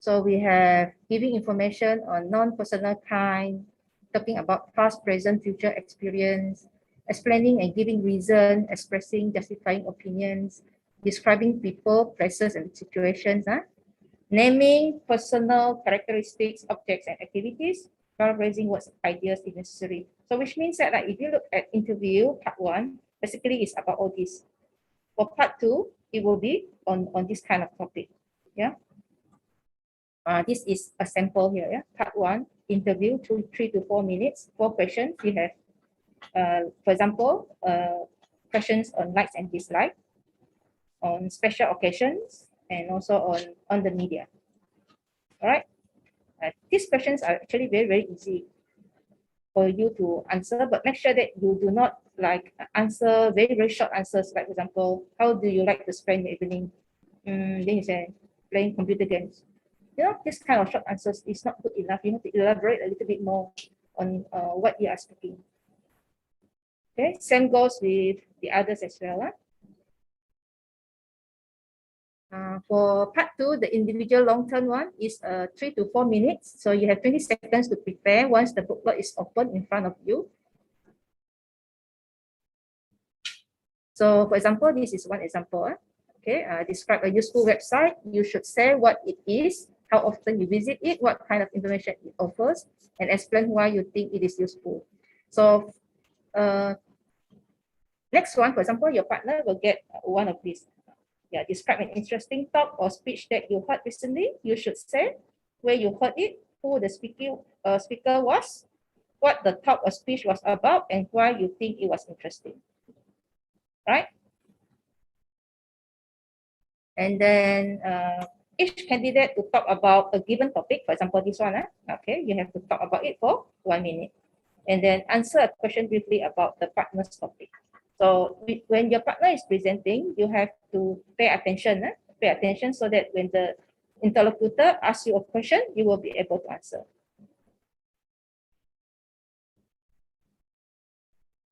[SPEAKER 4] So we have giving information on non-personal kind, talking about past, present, future experience, explaining and giving reason, expressing, justifying opinions, describing people, places, and situations, naming personal characteristics, objects, and activities, paraphrasing words, ideas if necessary. So which means that if you look at interview, part 1, basically it's about all this. For part 2, it will be on this kind of topic. Yeah. This is a sample here. Yeah. Part 1, interview, 3 to 4 minutes, 4 questions. You have, for example, questions on likes and dislikes, on special occasions, and also on the media. All right. These questions are actually very, very easy for you to answer, but make sure that you do not like answer very, very short answers. Like, for example, how do you like to spend your evening? Then you say, playing computer games. You know, this kind of short answers is not good enough. You have to elaborate a little bit more on what you are speaking. Okay, same goes with the others as well. For part 2, the individual long-term one is 3 to 4 minutes. So you have 20 seconds to prepare once the booklet is open in front of you. So for example, this is one example. Okay, describe a useful website. You should say what it is, how often you visit it, what kind of information it offers, and explain why you think it is useful. So next one, for example, your partner will get one of these. Yeah, describe an interesting talk or speech that you heard recently. You should say where you heard it, who the speaker was, what the talk or speech was about, and why you think it was interesting. Right? And then each candidate to talk about a given topic. For example, this one. Okay, you have to talk about it for 1 minute. And then answer a question briefly about the partner's topic. So when your partner is presenting, you have to pay attention. Pay attention so that when the interlocutor asks you a question, you will be able to answer.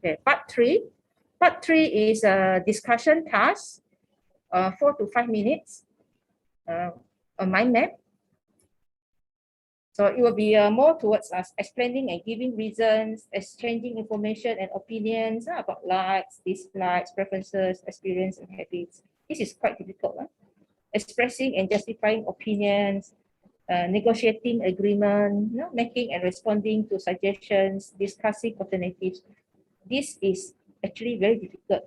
[SPEAKER 4] Okay, part 3. Part 3 is a discussion task, 4 to 5 minutes, a mind map. So it will be more towards us explaining and giving reasons, exchanging information and opinions about likes, dislikes, preferences, experience, and habits. This is quite difficult. Expressing and justifying opinions, negotiating agreement, making and responding to suggestions, discussing alternatives. This is actually very difficult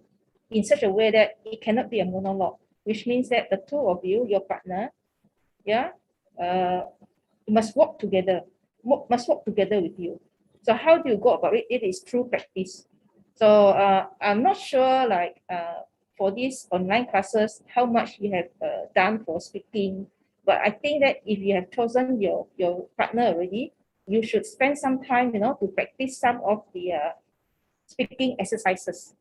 [SPEAKER 4] in such a way that it cannot be a monologue, which means that the two of you, your partner, yeah, you must work together, must work together with you. So how do you go about it? It is through practice. So I'm not sure like for these online classes, how much you have done for speaking, but I think that if you have chosen your partner already, you should spend some time, to practice some of the speaking exercises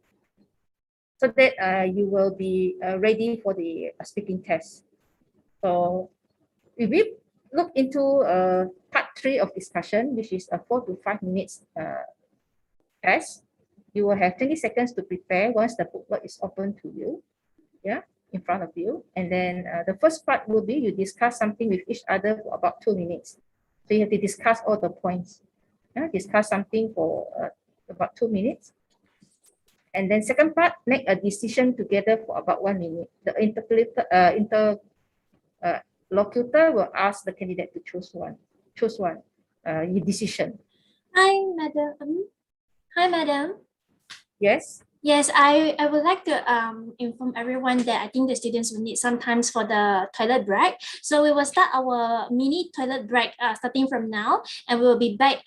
[SPEAKER 4] so that you will be ready for the speaking test. So if we look into part 3 of discussion, which is a 4 to 5 minutes test, you will have 20 seconds to prepare once the booklet is open to you, in front of you. And then the first part will be you discuss something with each other for about 2 minutes. So you have to discuss all the points. Discuss something for about 2 minutes. And then second part, make a decision together for about 1 minute. The interlocutor will ask the candidate to choose one. Your decision.
[SPEAKER 1] Hi, madam. Hi, madam.
[SPEAKER 4] Yes.
[SPEAKER 1] Yes, I would like to inform everyone that I think the students will need some times for the toilet break. So we will start our mini toilet break starting from now, and we will be back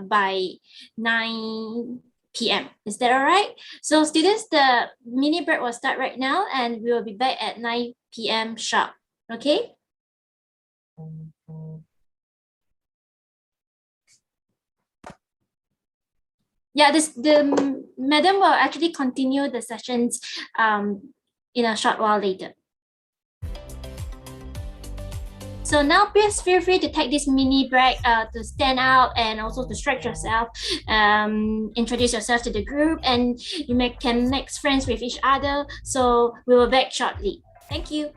[SPEAKER 1] by 9 p.m. Is that all right? So students, the mini break will start right now, and we will be back at 9 p.m. sharp. Okay? Yeah, the madam will actually continue the sessions in a short while later. So now please feel free to take this mini break to stand out and also to stretch yourself, introduce yourself to the group, and you can make friends with each other. So we will back shortly. Thank you.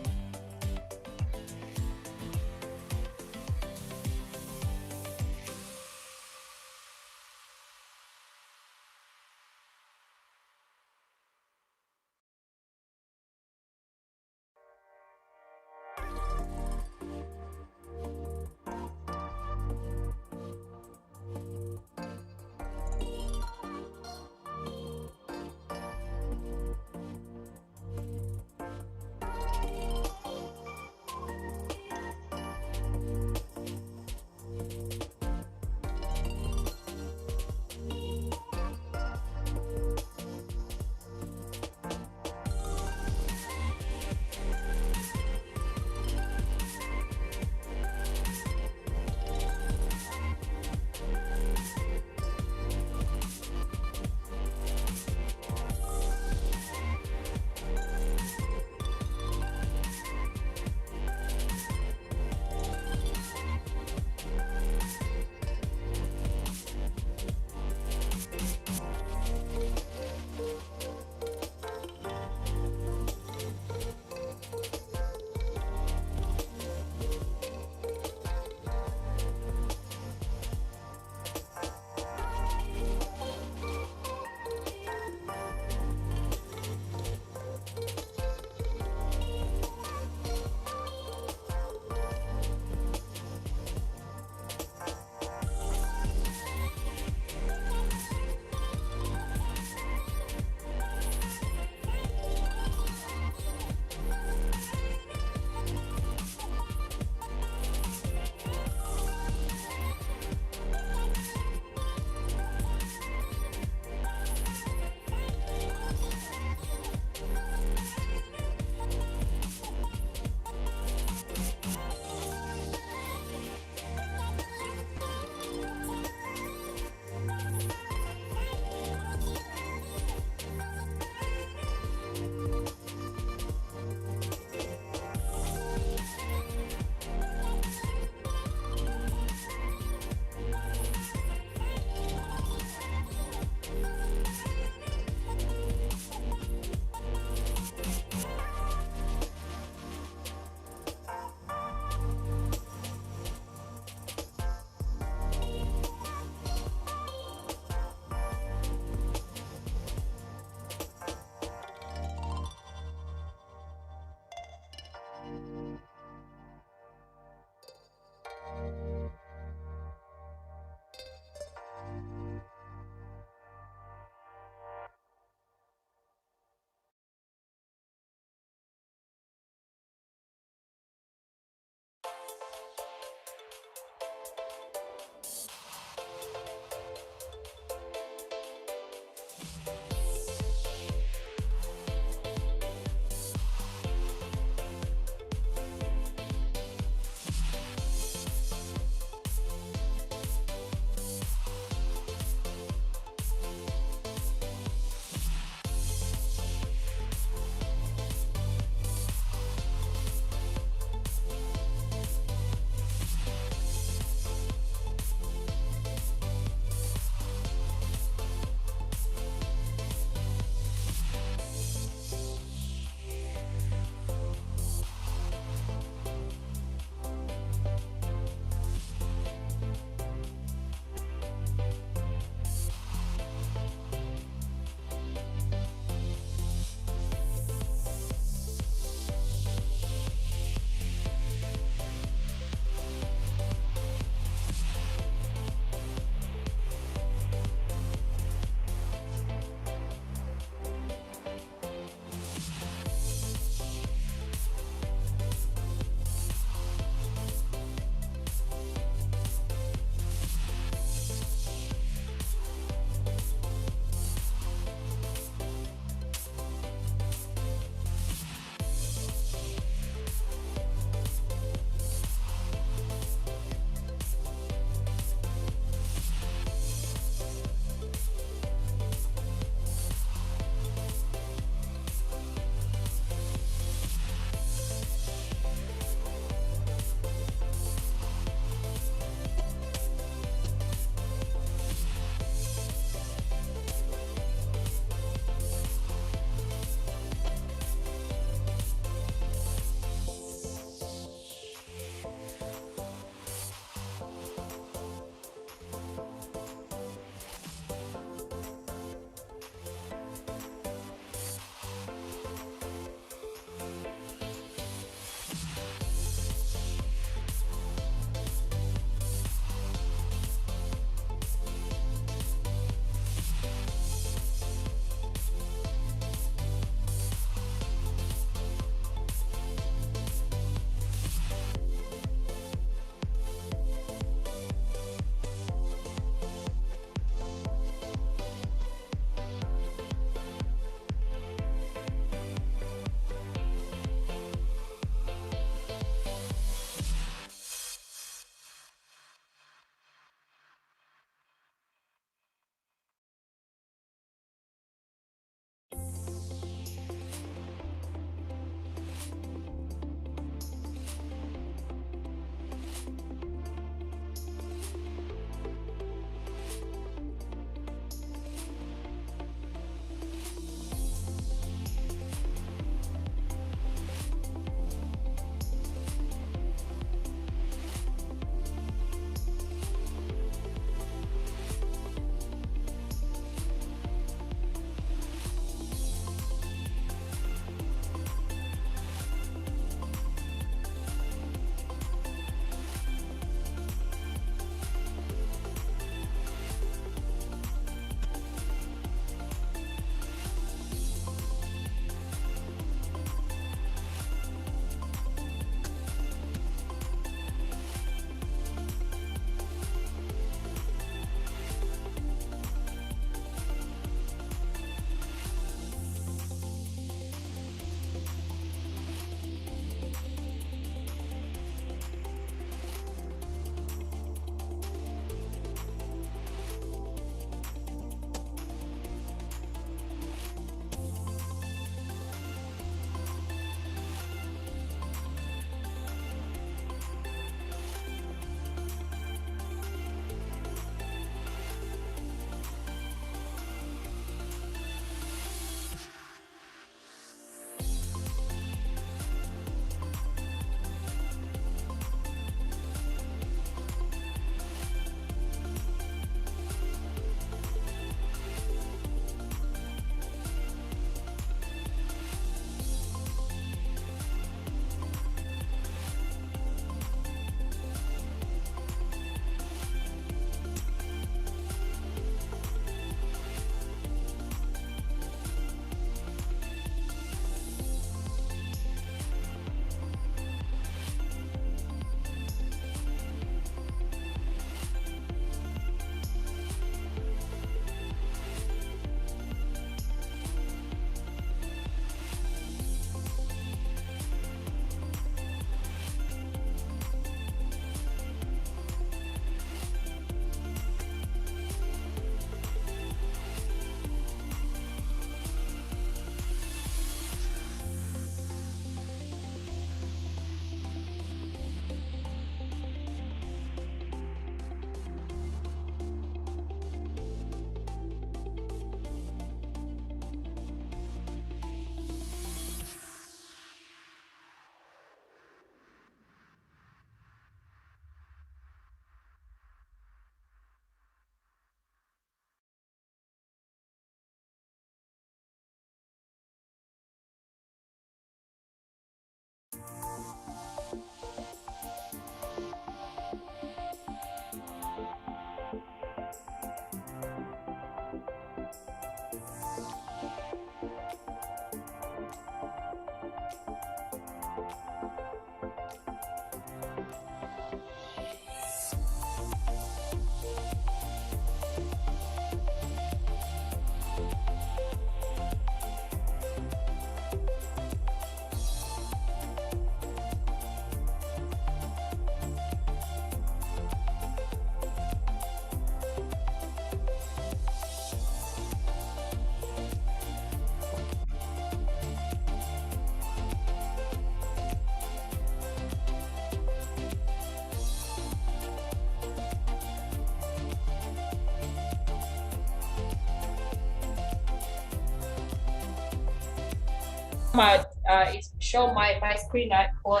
[SPEAKER 8] show my screen for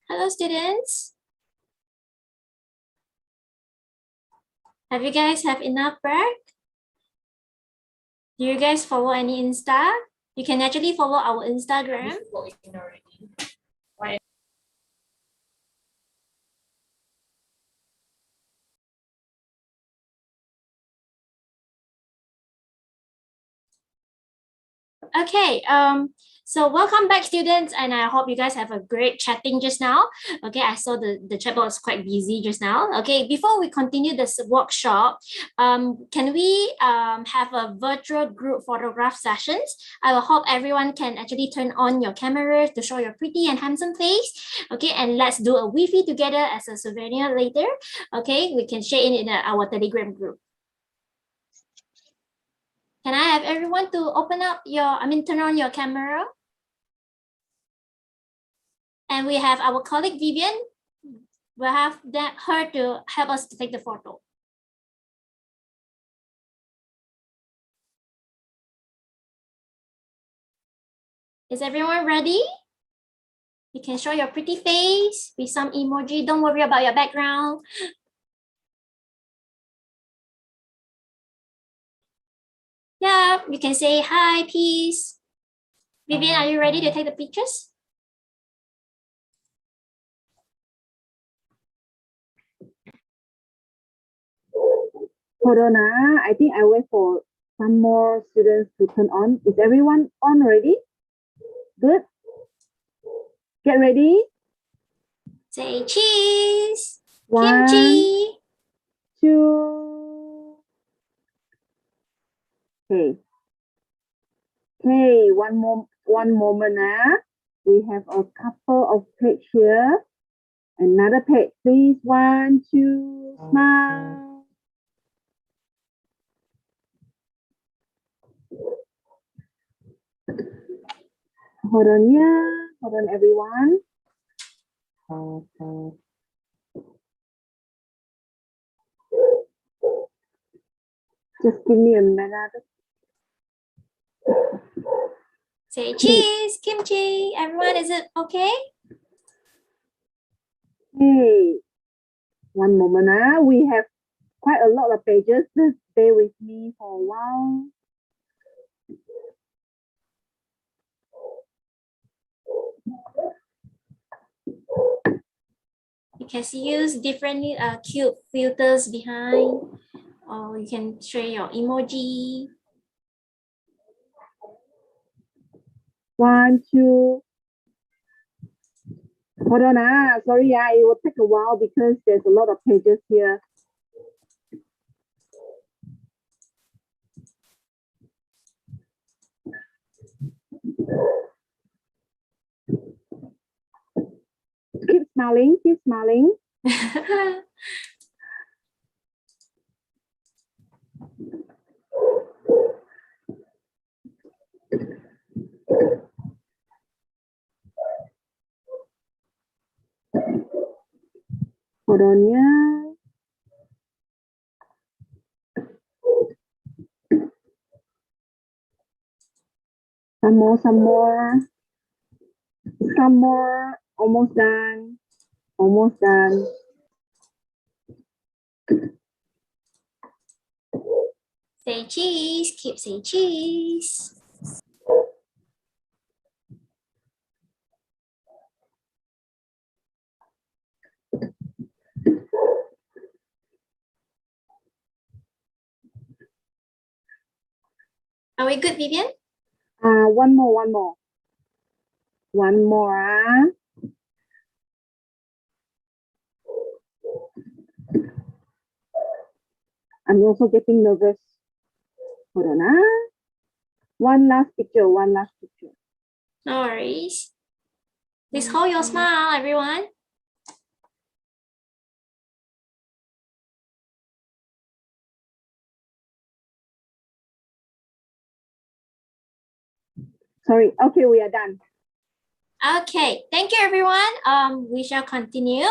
[SPEAKER 1] Hello, students. Have you guys have enough break? Do you guys follow any Insta? You can actually follow our Instagram. Okay, so welcome back, students, and I hope you guys have a great chatting just now. Okay, I saw the chat box was quite busy just now. Okay, before we continue this workshop, can we have a virtual group photograph sessions? I will hope everyone can actually turn on your camera to show your pretty and handsome face. Okay, and let's do a Wi-Fi together as a souvenir later. Okay, we can share it in our Telegram group. Can I have everyone to turn on your camera? And we have our colleague Vivian. We'll have her to help us to take the photo. Is everyone ready? You can show your pretty face with some emoji. Don't worry about your background. Yeah, you can say hi, peace. Vivian, are you ready to take the pictures?
[SPEAKER 9] Hold on, I think I wait for some more students to turn on. Is everyone on already? Good. Get ready.
[SPEAKER 1] Say cheese.
[SPEAKER 9] One,
[SPEAKER 1] Kimchi.
[SPEAKER 9] 2. Okay. Okay, one moment. We have a couple of page here. Another page, please. 1, 2, smile. Hold on, hold on, everyone. Just give me a minute.
[SPEAKER 1] Say cheese, kimchi. Everyone, is it okay?
[SPEAKER 9] Hey, one moment. We have quite a lot of pages. Just stay with me for a while.
[SPEAKER 1] You can use different cute filters behind, or you can share your emoji.
[SPEAKER 9] 1, 2. Hold on, sorry, it will take a while because there's a lot of pages here. Keep smiling, keep smiling. Hold on, Some more. Almost done. Almost done.
[SPEAKER 1] Say cheese, keep saying cheese. Are we good, Vivian?
[SPEAKER 9] One more. One more. I'm also getting nervous. Hold on. One last picture.
[SPEAKER 1] No worries. Please hold your smile, everyone.
[SPEAKER 9] Sorry. Okay, we are done.
[SPEAKER 1] Okay, thank you everyone. We shall continue.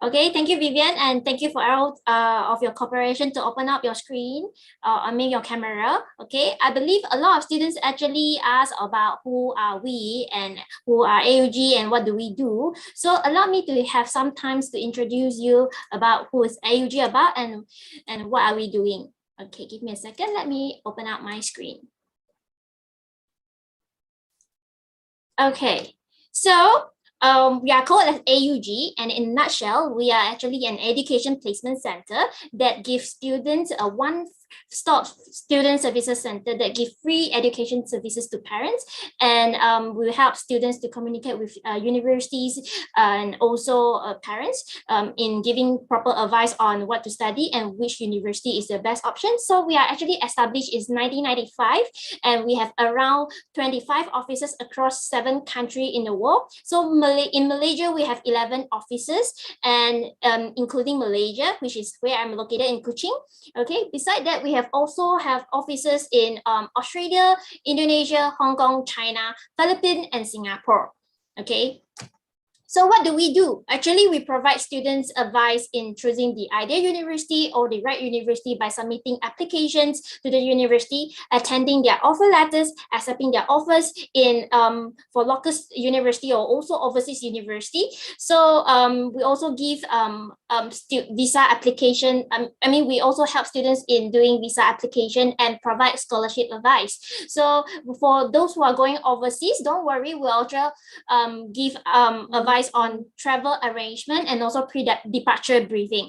[SPEAKER 1] Okay, thank you Vivian, and thank you for all of your cooperation to open up your screen, I mean your camera. Okay, I believe a lot of students actually ask about who are we and who are AUG and what do we do. So allow me to have some times to introduce you about who is AUG about and what are we doing. Okay, give me a second. Let me open up my screen. Okay, so we are called as AUG, and in a nutshell, we are actually an education placement center that gives students a one-stop student services center that give free education services to parents, and we help students to communicate with universities and also parents in giving proper advice on what to study and which university is the best option. So we are actually established in 1995, and we have around 25 offices across 7 countries in the world. So in Malaysia, we have 11 offices, and including Malaysia, which is where I'm located in Kuching. Okay, beside that, we also have offices in Australia, Indonesia, Hong Kong, China, Philippines, and Singapore. Okay. So what do? Actually, we provide students advice in choosing the ideal university or the right university by submitting applications to the university, attending their offer letters, accepting their offers in for local university or also overseas university. So we also give visa application. We also help students in doing visa application and provide scholarship advice. So for those who are going overseas, don't worry, we'll also give advice on travel arrangement and also pre-departure briefing.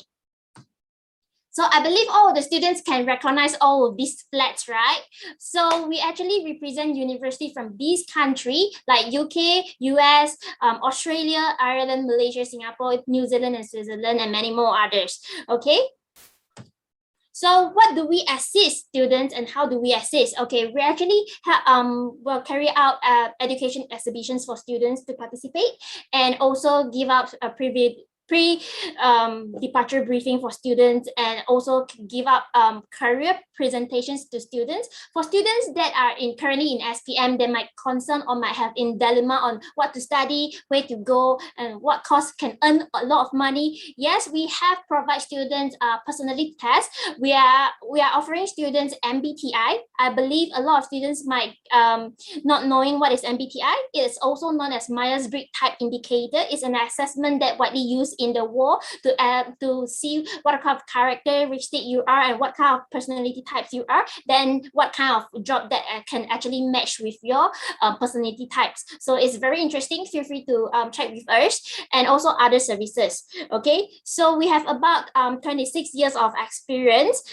[SPEAKER 1] So I believe all the students can recognize all of these flags, right? So we actually represent university from these countries like UK, US, Australia, Ireland, Malaysia, Singapore, New Zealand, and Switzerland, and many more others. Okay. So what do we assist students and how do we assist? Okay, we actually will carry out education exhibitions for students to participate and also give out a pre-departure briefing for students and also give up career presentations to students. For students that are currently in SPM, they might concern or might have in dilemma on what to study, where to go, and what course can earn a lot of money. Yes, we have provide students personality tests. We are offering students MBTI. I believe a lot of students might not knowing what is MBTI. It is also known as Myers-Briggs Type Indicator. It's an assessment that widely used in the world to see what kind of characteristic you are and what kind of personality types you are, then what kind of job that can actually match with your personality types. So it's very interesting. Feel free to check with us and also other services. Okay, so we have about 26 years of experience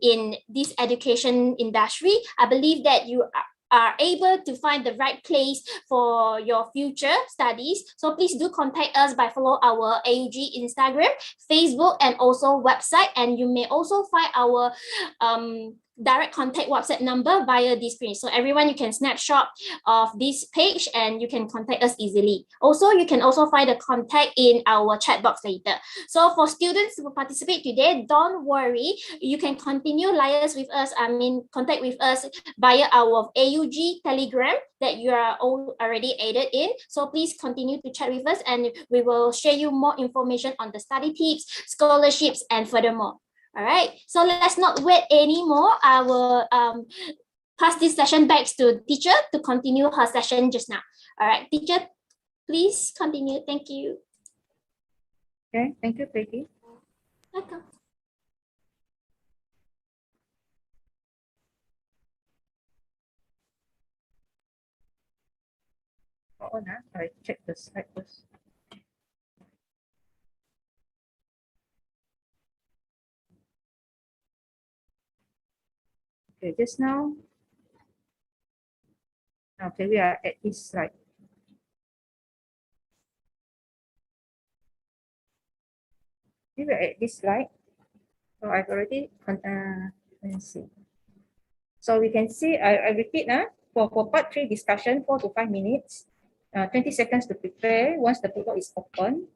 [SPEAKER 1] in this education industry. I believe that you are able to find the right place for your future studies. So please do contact us by follow our AUG Instagram, Facebook, and also website. And you may also find our direct contact WhatsApp number via this screen. So everyone, you can snapshot of this page and you can contact us easily. Also, you can also find the contact in our chat box later. So for students who participate today, don't worry, you can continue liaise with us, contact with us via our AUG Telegram that you are all already added in. So please continue to chat with us and we will share you more information on the study tips, scholarships, and furthermore. All right, so let's not wait anymore. I will pass this session back to teacher to continue her session just now. All right, teacher, please continue. Thank you.
[SPEAKER 4] Okay, thank you, Peggy.
[SPEAKER 1] Welcome.
[SPEAKER 4] Hold on, I check the slide first. Okay, just now. Okay, we are at this slide. We are at this slide. So I've already, let's see. So we can see, I repeat, for part 3 discussion, 4 to 5 minutes, 20 seconds to prepare once the booklet is open.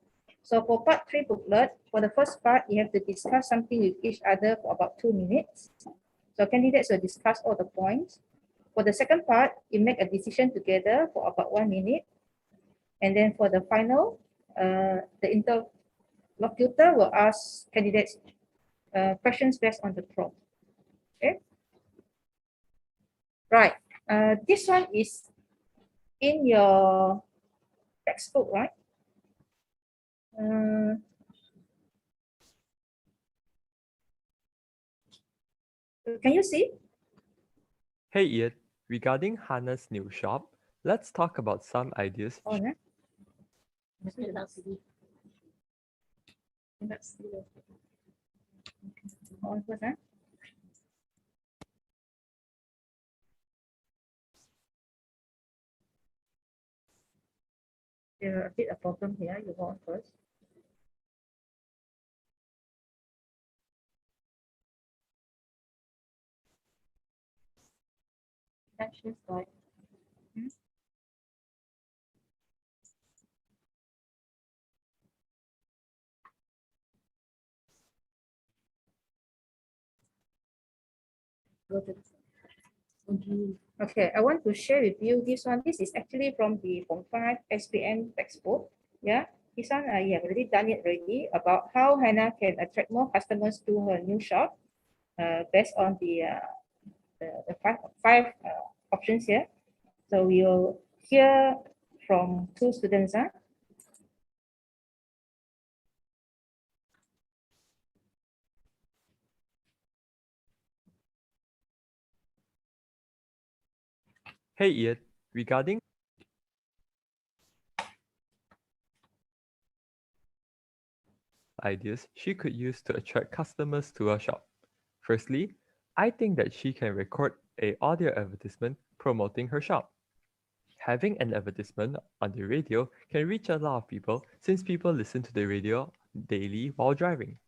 [SPEAKER 4] So for part 3 booklet, for the first part, you have to discuss something with each other for about 2 minutes. So candidates will discuss all the points. For the second part, you make a decision together for about 1 minute. And then for the final, the interlocutor will ask candidates questions based on the prompt. Okay. Right. This one is in your textbook, right? Can you see?
[SPEAKER 10] Hey Ian, regarding Hannah's new shop, let's talk about some ideas.
[SPEAKER 4] Oh, yeah. On first, huh? There's a bit of problem here. You go on first. That's just like. Okay, I want to share with you this one. This is actually from the Form 5 SPM textbook. Yeah, this one I have already done it already about how Hannah can attract more customers to her new shop based on the five options here. So we will hear from two students.
[SPEAKER 10] Hey Ian, regarding ideas she could use to attract customers to her shop. Firstly, I think that she can record an audio advertisement promoting her shop. Having an advertisement on the radio can reach a lot of people since people listen to the radio daily while driving.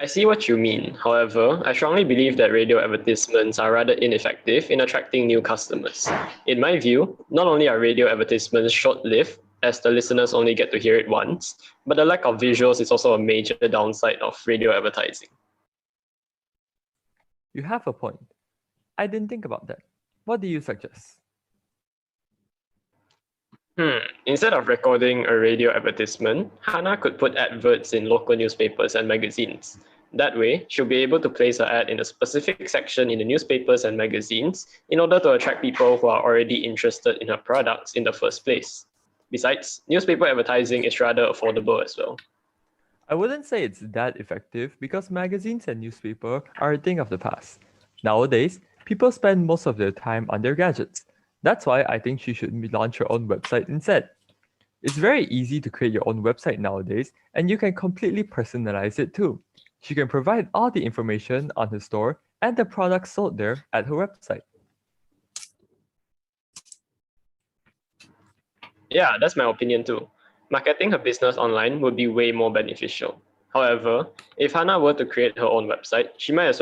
[SPEAKER 11] I see what you mean. However, I strongly believe that radio advertisements are rather ineffective in attracting new customers. In my view, not only are radio advertisements short-lived, as the listeners only get to hear it once, but the lack of visuals is also a major downside of radio advertising.
[SPEAKER 10] You have a point. I didn't think about that. What do you suggest?
[SPEAKER 11] Instead of recording a radio advertisement, Hannah could put adverts in local newspapers and magazines. That way, she'll be able to place her ad in a specific section in the newspapers and magazines in order to attract people who are already interested in her products in the first place. Besides, newspaper advertising is rather affordable as well.
[SPEAKER 10] I wouldn't say it's that effective because magazines and newspaper are a thing of the past. Nowadays, people spend most of their time on their gadgets. That's why I think she should launch her own website instead. It's very easy to create your own website nowadays, and you can completely personalize it too. She can provide all the information on her store and the products sold there at her website.
[SPEAKER 11] Yeah, that's my opinion too. Marketing her business online would be way more beneficial. However, if Hannah were to create her own website, she might as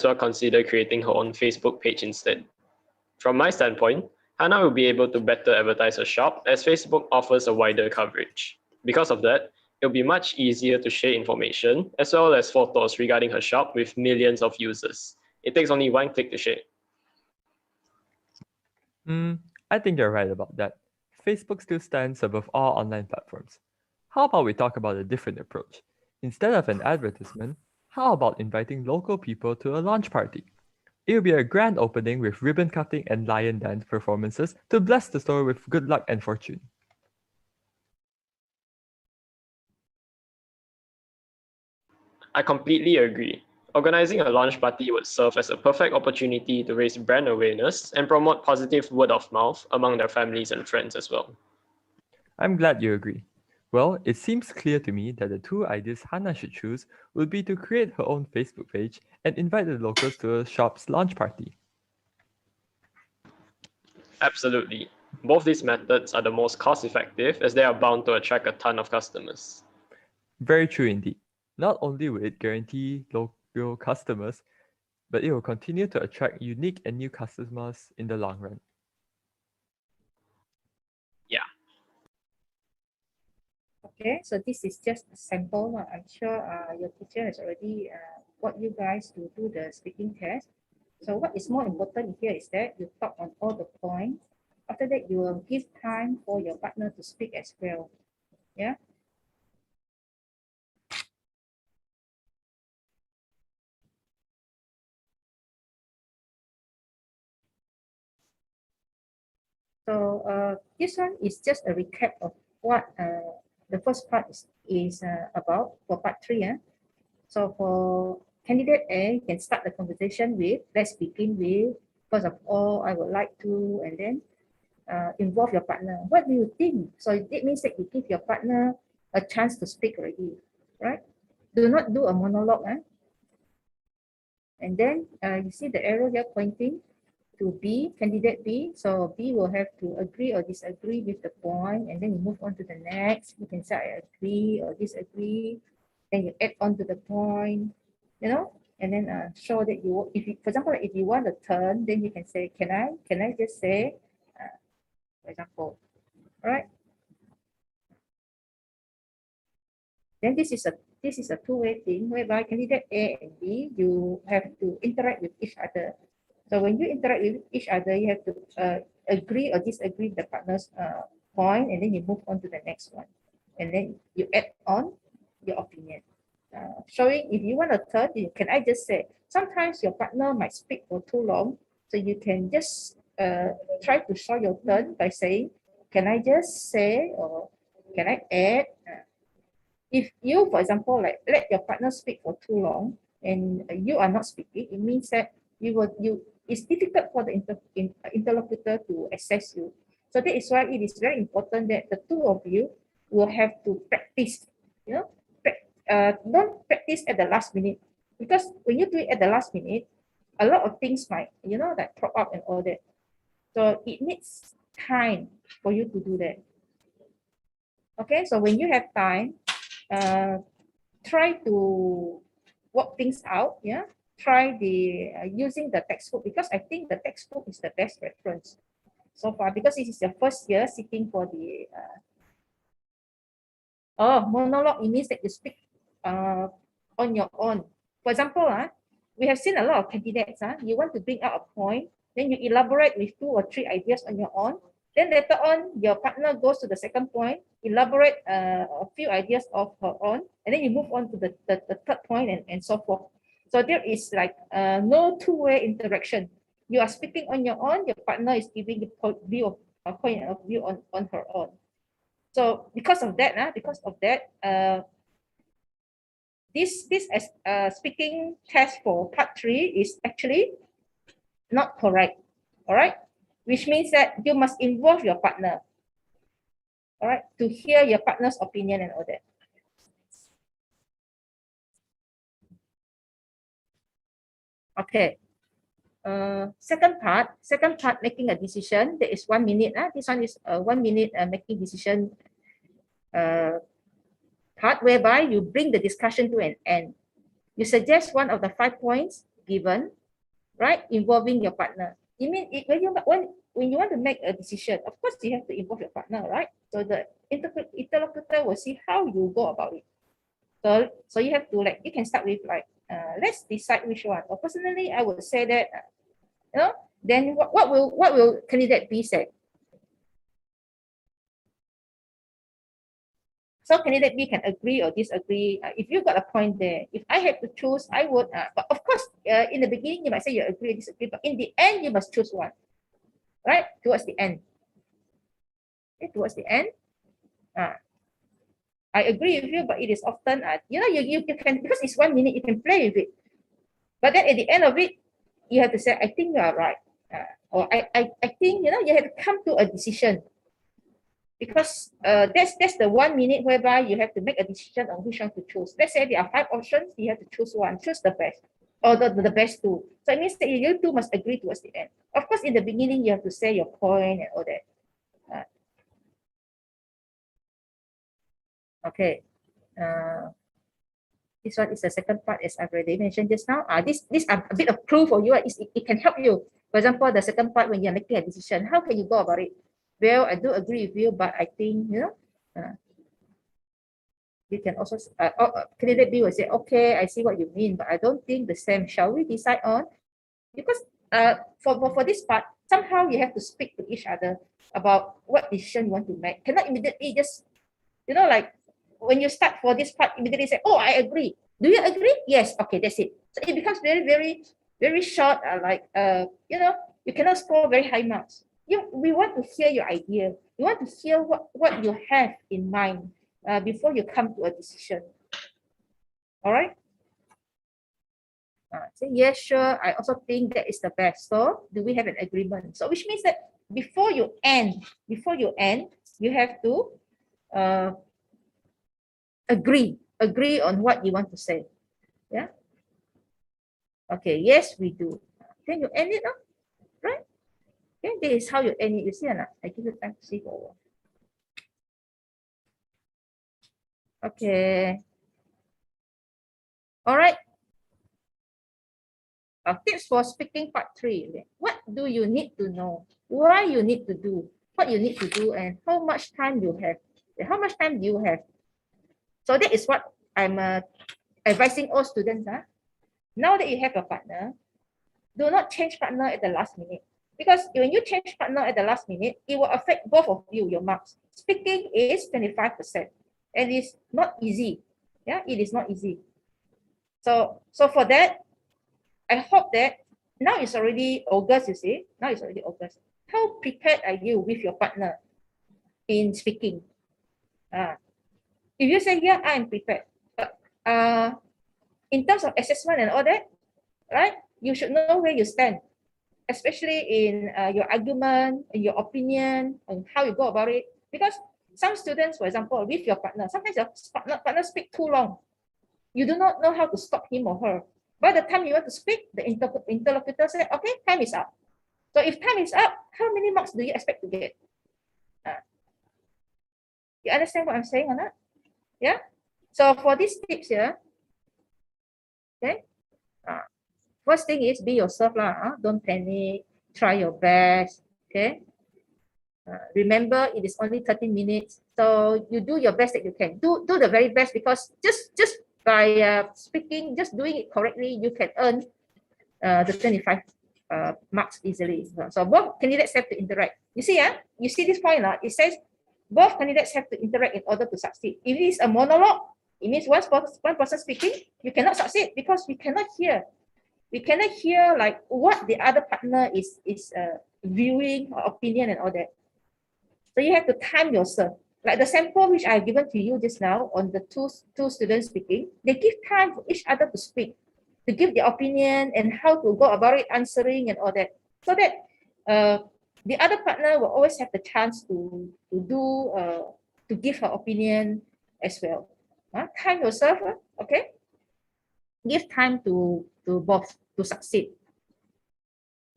[SPEAKER 11] well consider creating her own Facebook page instead. From my standpoint, Hannah will be able to better advertise her shop as Facebook offers a wider coverage. Because of that, it'll be much easier to share information as well as photos regarding her shop with millions of users. It takes only one click to share.
[SPEAKER 10] I think you're right about that. Facebook still stands above all online platforms. How about we talk about a different approach? Instead of an advertisement, how about inviting local people to a launch party? It will be a grand opening with ribbon cutting and lion dance performances to bless the store with good luck and fortune.
[SPEAKER 11] I completely agree. Organizing a launch party would serve as a perfect opportunity to raise brand awareness and promote positive word of mouth among their families and friends as well.
[SPEAKER 10] I'm glad you agree. Well, it seems clear to me that the two ideas Hannah should choose would be to create her own Facebook page and invite the locals to her shop's launch party.
[SPEAKER 11] Absolutely. Both these methods are the most cost-effective as they are bound to attract a ton of customers.
[SPEAKER 10] Very true indeed. Not only will it guarantee local customers, but it will continue to attract unique and new customers in the long run.
[SPEAKER 11] Yeah.
[SPEAKER 4] Okay, so this is just a sample. I'm sure your teacher has already got you guys to do the speaking test. So what is more important here is that you talk on all the points. After that, you will give time for your partner to speak as well. Yeah. So this one is just a recap of what the first part is about for part 3. So for candidate A, you can start the conversation with, let's begin with, first of all, I would like to, and then involve your partner. What do you think? So it means that you give your partner a chance to speak already, right? Do not do a monologue. And then you see the arrow here pointing to B, candidate B. So B will have to agree or disagree with the point, and then you move on to the next. You can say I agree or disagree. Then you add on to the point, you know, and then show that you, if you, for example, if you want a turn, then you can say, can I just say, for example, all right? Then this is a two-way thing whereby candidate A and B, you have to interact with each other. So when you interact with each other, you have to agree or disagree with the partner's point, and then you move on to the next one. And then you add on your opinion. Showing if you want a turn, can I just say, sometimes your partner might speak for too long, so you can just try to show your turn by saying, can I just say, or can I add? If you, for example, like let your partner speak for too long and you are not speaking, it means that it's difficult for the interlocutor to assess you. So that is why it is very important that the two of you will have to practice. You know, don't practice at the last minute, because when you do it at the last minute, a lot of things might, you know, like crop up and all that. So it needs time for you to do that. Okay, so when you have time, try to work things out. Yeah, try the using the textbook, because I think the textbook is the best reference so far, because it is your first year sitting for the monologue. It means that you speak on your own. For example, we have seen a lot of candidates. You want to bring out a point, then you elaborate with 2 or 3 ideas on your own. Then later on, your partner goes to the second point, elaborate a few ideas of her own, and then you move on to the third point, and so forth. So there is like no two-way interaction. You are speaking on your own, your partner is giving the point of view on her own. So because of that, this speaking test for part 3 is actually not correct. All right, which means that you must involve your partner, all right, to hear your partner's opinion and all that. Okay. Second part, making a decision. There is 1 minute. This one is 1 minute making decision part, whereby you bring the discussion to an end. You suggest one of the 5 points given, right, involving your partner. You mean when you want to make a decision, of course you have to involve your partner, right? So the interlocutor will see how you go about it. So you have to, like, you can start with like, let's decide which one. Or personally, I would say that, you know, then what will candidate B say? So candidate B can agree or disagree. If you got a point there, if I had to choose, I would. But of course, in the beginning, you might say you agree or disagree, but in the end, you must choose one, right? Towards the end. Okay, towards the end, I agree with you, but it is often, you know, you can, because it's 1 minute, you can play with it. But then at the end of it, you have to say, I think you are right. Or I think, you know, you have to come to a decision. Because that's the 1 minute whereby you have to make a decision on which one to choose. Let's say there are 5 options, you have to choose one, choose the best, or the best 2. So it means that you two must agree towards the end. Of course, in the beginning, you have to say your point and all that. Okay. This one is the second part, as I've already mentioned just now. This a bit of clue for you. It can help you. For example, the second part, when you're making a decision, how can you go about it? Well, I do agree with you, but I think, you can also, candidate B will say, okay, I see what you mean, but I don't think the same. Shall we decide on? Because for this part, somehow you have to speak to each other about what decision you want to make. Cannot immediately just, like when you start for this part, immediately say, oh, I agree. Do you agree? Yes. Okay, that's it. So it becomes very, very, very short. You cannot score very high marks. We want to hear your idea. We want to hear what you have in mind before you come to a decision. All right? Say, yes, sure. I also think that is the best. So do we have an agreement? So which means that before you end, you have to agree on what you want to say. Yeah. Okay. Yes, we do. Then you end it up, right? Okay. This is how you end it. You see or not? I give you time to see over. Okay. All right. Tips for speaking part 3. What do you need to know? Why you need to do? What you need to do, and how much time you have? How much time do you have? So that is what I'm advising all students. Now that you have a partner, do not change partner at the last minute. Because when you change partner at the last minute, it will affect both of you, your marks. Speaking is 25%. And it's not easy. Yeah, it is not easy. So for that, I hope that now it's already August, you see. Now it's already August. How prepared are you with your partner in speaking? If you say, yeah, I'm prepared. In terms of assessment and all that, right? You should know where you stand, especially in your argument, in your opinion, and how you go about it. Because some students, for example, with your partner, sometimes your partner speak too long. You do not know how to stop him or her. By the time you want to speak, the interlocutor said, okay, time is up. So if time is up, how many marks do you expect to get? You understand what I'm saying or not? Yeah. So for these tips here, okay. First thing is be yourself lah. Don't panic. Try your best. Okay. Remember, it is only 30 minutes. So you do your best that you can. Do the very best, because just by speaking, just doing it correctly, you can earn the 25 marks easily. So both candidates have to interact. You see, you see this point, it says both candidates have to interact in order to succeed. If it is a monologue, it means one person speaking, you cannot succeed because we cannot hear. We cannot hear like what the other partner is viewing or opinion and all that. So you have to time yourself. Like the sample which I've given to you just now on the two students speaking, they give time for each other to speak, to give their opinion and how to go about it, answering and all that. So that the other partner will always have the chance to give her opinion as well. Time yourself, okay? Give time to both to succeed.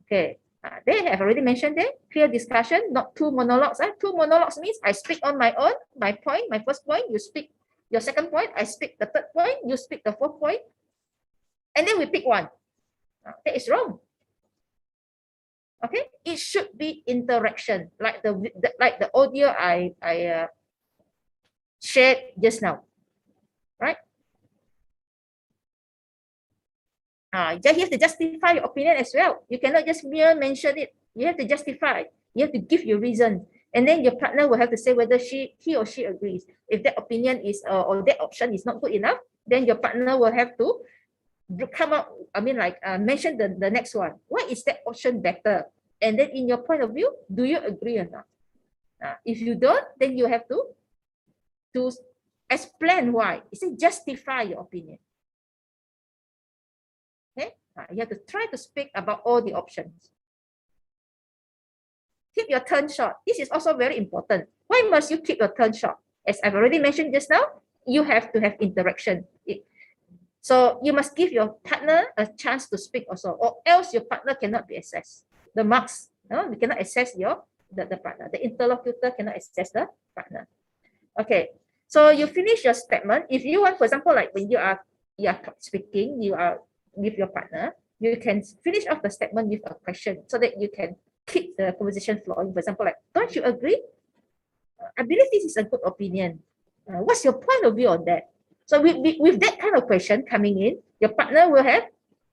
[SPEAKER 4] Okay. They have already mentioned that clear discussion, not two monologues. Two monologues means I speak on my own, my point, my first point, you speak your second point, I speak the third point, you speak the fourth point, and then we pick one. That is wrong. Okay, it should be interaction, like the audio I shared just now, right? You have to justify your opinion as well. You cannot just mere mention it. You have to justify. You have to give your reason, and then your partner will have to say whether he or she agrees. If that opinion is or that option is not good enough, then your partner will have to come up. Mention the next one. Why is that option better? And then in your point of view, do you agree or not? If you don't, then you have to explain why. You say justify your opinion. Okay, you have to try to speak about all the options. Keep your turn short. This is also very important. Why must you keep your turn short? As I've already mentioned just now, you have to have interaction. So you must give your partner a chance to speak also, or else your partner cannot be assessed. The marks, we cannot assess the partner. The interlocutor cannot assess the partner. Okay, so you finish your statement. If you want, for example, like when you are you are speaking, you are with your partner, you can finish off the statement with a question so that you can keep the conversation flowing. For example, like, don't you agree? I believe this is a good opinion. What's your point of view on that? So with that kind of question coming in, your partner will have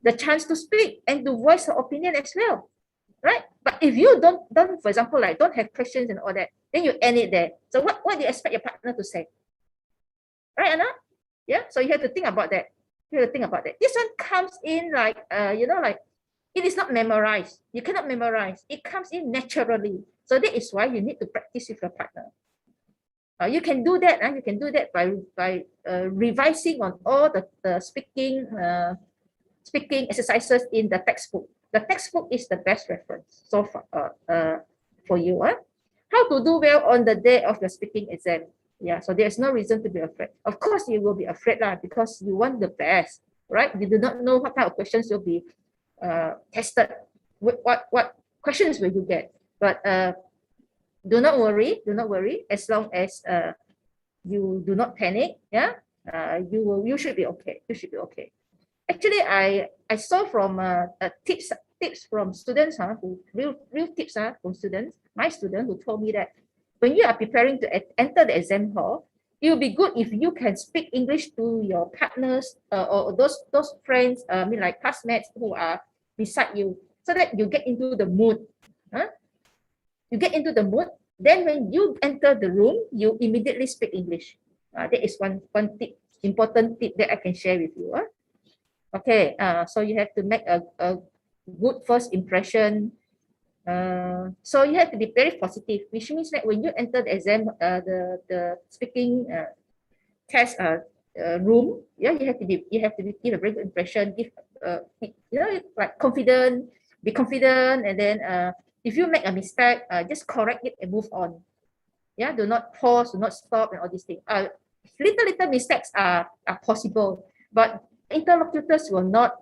[SPEAKER 4] the chance to speak and to voice her opinion as well, right? But if you don't for example, like don't have questions and all that, then you end it there. So what do you expect your partner to say? Right, Anna? Yeah, so you have to think about that. You have to think about that. This one comes in like, like it is not memorized. You cannot memorize. It comes in naturally. So that is why you need to practice with your partner. You can do that. You can do that by revising on all the speaking exercises in the textbook. The textbook is the best reference so far for you. How to do well on the day of your speaking exam. Yeah, so there's no reason to be afraid. Of course, you will be afraid because you want the best, right? You do not know what kind of questions you'll be tested. What questions will you get? But do not worry. As long as you do not panic, yeah, you should be okay. You should be okay. Actually, I saw from tips from students, who real tips from students. My student who told me that when you are preparing to enter the exam hall, it will be good if you can speak English to your partners or those friends, like classmates who are beside you, so that you get into the mood. You get into the mood. Then when you enter the room, you immediately speak English. That is one tip, important tip that I can share with you. Okay, so you have to make a good first impression. So you have to be very positive, which means that when you enter the exam, the speaking test room, yeah, you have to give a very good impression. Give like confident, be confident, and then if you make a mistake, just correct it and move on. Yeah, do not pause, do not stop, and all these things. Little mistakes are possible, but interlocutors will not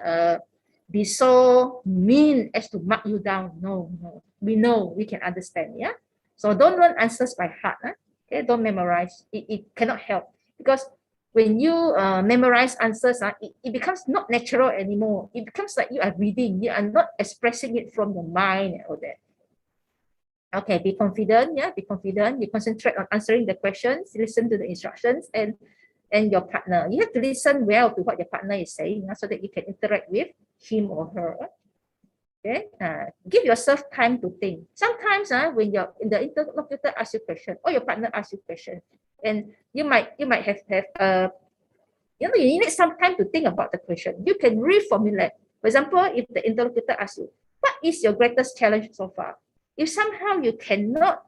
[SPEAKER 4] be so mean as to mark you down. No, we know, we can understand. Yeah, so don't learn answers by heart. Okay, don't memorize. It cannot help, because when you memorize answers, it becomes not natural anymore. It becomes like you are reading. You are not expressing it from the mind and all that. Okay, be confident. Yeah, be confident. You concentrate on answering the questions. Listen to the instructions and your partner. You have to listen well to what your partner is saying, so that you can interact with him or her. Okay, give yourself time to think. Sometimes when the interlocutor asks you a question or your partner asks you a question, and you might have you need some time to think about the question. You can reformulate. For example, if the interlocutor asks you, what is your greatest challenge so far? If somehow you cannot,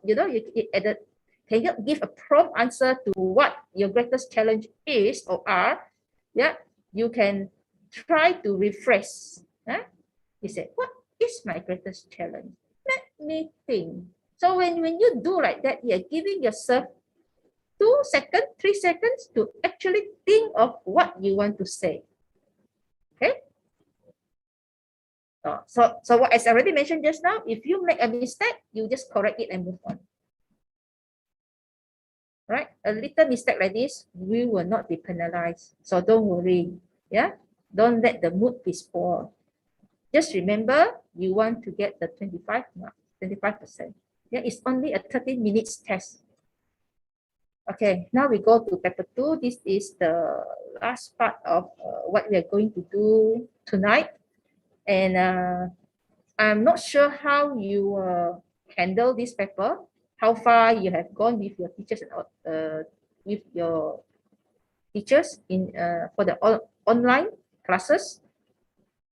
[SPEAKER 4] cannot give a prompt answer to what your greatest challenge is or are, yeah, you can try to rephrase. You say, what is my greatest challenge? Let me think. So when you do like that, you're giving yourself 2 seconds, 3 seconds to actually think of what you want to say. Okay? So what, as I already mentioned just now, if you make a mistake, you just correct it and move on. Right? A little mistake like this, we will not be penalized. So don't worry. Yeah? Don't let the mood be spoiled. Just remember, you want to get the 25 marks, 25%. Yeah, it's only a 30 minutes test. Okay, now we go to paper 2. This is the last part of what we are going to do tonight. And I'm not sure how you handle this paper, how far you have gone with your teachers in for the online classes.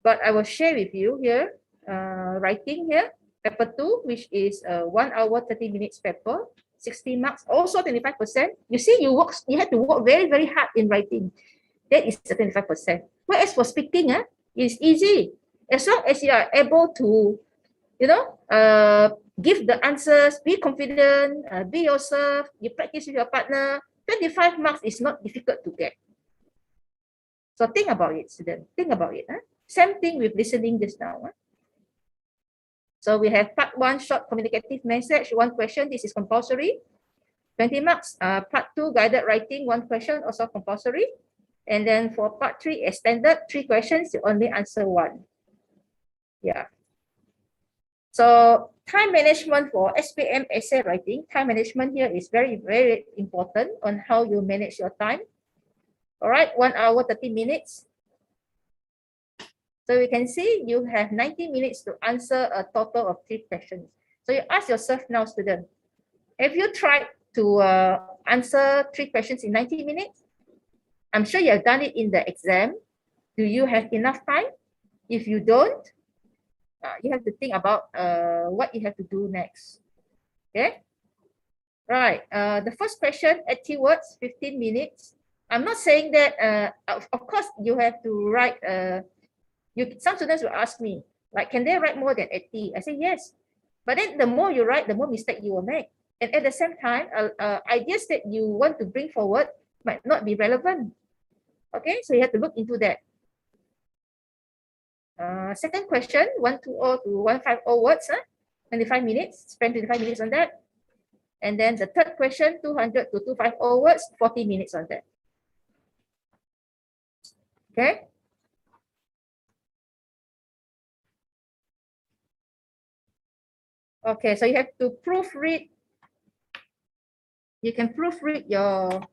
[SPEAKER 4] But I will share with you here, writing here, paper 2, which is 1 hour, 30 minutes paper, 60 marks, also 25%. You see, you have to work very, very hard in writing. That is 25%. Whereas for speaking, it's easy. As long as you are able to, give the answers, be confident, be yourself, you practice with your partner, 25 marks is not difficult to get. So think about it, student. Think about it. Same thing with listening just now. So we have part 1, short communicative message, 1 question. This is compulsory. 20 marks. Part 2, guided writing, 1 question, also compulsory. And then for part 3, extended 3 questions, you only answer 1. Yeah. So time management for SPM essay writing, time management here is very, very important on how you manage your time. All right, 1 hour, 30 minutes. So you can see you have 90 minutes to answer a total of 3 questions. So you ask yourself now, student, have you tried to answer 3 questions in 90 minutes? I'm sure you have done it in the exam. Do you have enough time? If you don't, you have to think about what you have to do next. Okay? Right. The first question, 80 words, 15 minutes. I'm not saying that, of course, you have to write, some students will ask me, like, can they write more than 80? I say, yes. But then the more you write, the more mistake you will make. And at the same time, ideas that you want to bring forward might not be relevant. Okay, so you have to look into that. Second question, 120 to 150 words, 25 minutes, spend 25 minutes on that. And then the third question, 200 to 250 words, 40 minutes on that. Okay. Okay, so you have to proofread. You can proofread your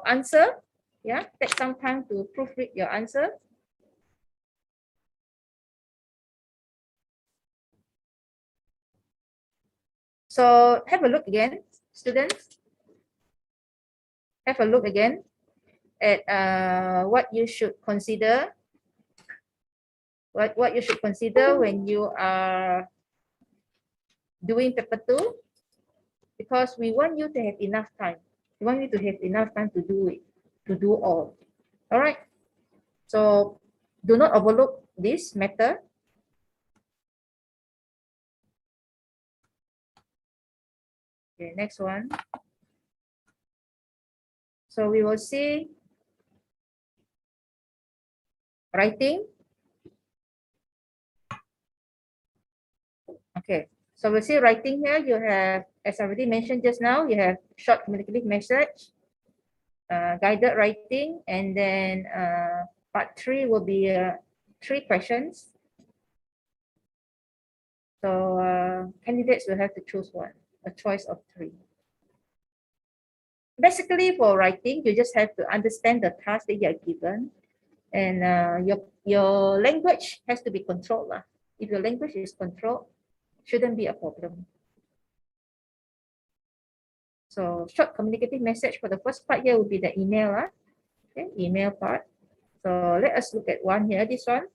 [SPEAKER 4] answer. Yeah, take some time to proofread your answer. So have a look again, students. Have a look again at what you should consider. What you should consider when you are doing paper 2, because we want you to have enough time. We want you to have enough time to do it, to do all. All right. So do not overlook this matter. Okay, next one. So we will see writing. Okay, so we'll see writing here. You have, as I already mentioned just now, you have short communicative message, guided writing, and then part 3 will be 3 questions. So candidates will have to choose one, a choice of 3. Basically, for writing, you just have to understand the task that you are given, and your language has to be controlled. If your language is controlled, shouldn't be a problem. So short communicative message for the first part here will be the email. Okay, email part. So let us look at one here. This one,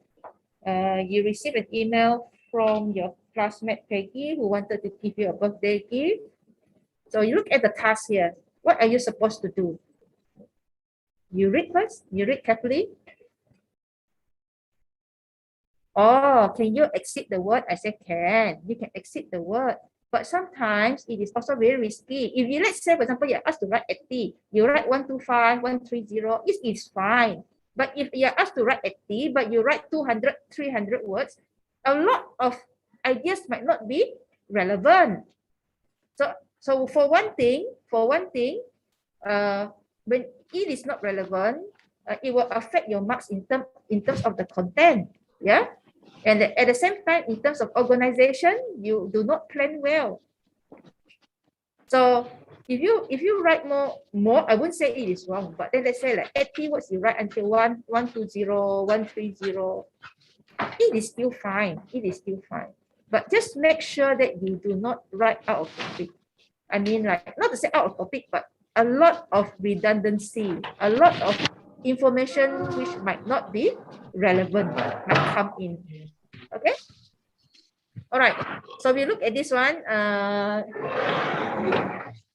[SPEAKER 4] you receive an email from your classmate Peggy who wanted to give you a birthday gift. So you look at the task here. What are you supposed to do? You read first. You read carefully. Oh, can you exceed the word? I said, can. You can exceed the word. But sometimes it is also very risky. If you, let's say, for example, you're asked to write 80, you write 125, 130, it is fine. But if you're asked to write 80, but you write 200, 300 words, a lot of ideas might not be relevant. So for one thing, when it is not relevant, it will affect your marks in terms of the content. Yeah. And at the same time, in terms of organization, you do not plan well. So if you write more, I wouldn't say it is wrong, but then let's say like 80 words, you write until 120, 130, it is still fine. It is still fine. But just make sure that you do not write out of topic. I mean, like, not to say out of topic, but a lot of redundancy, a lot of information which might not be relevant might come in. Okay. All right. So we look at this one.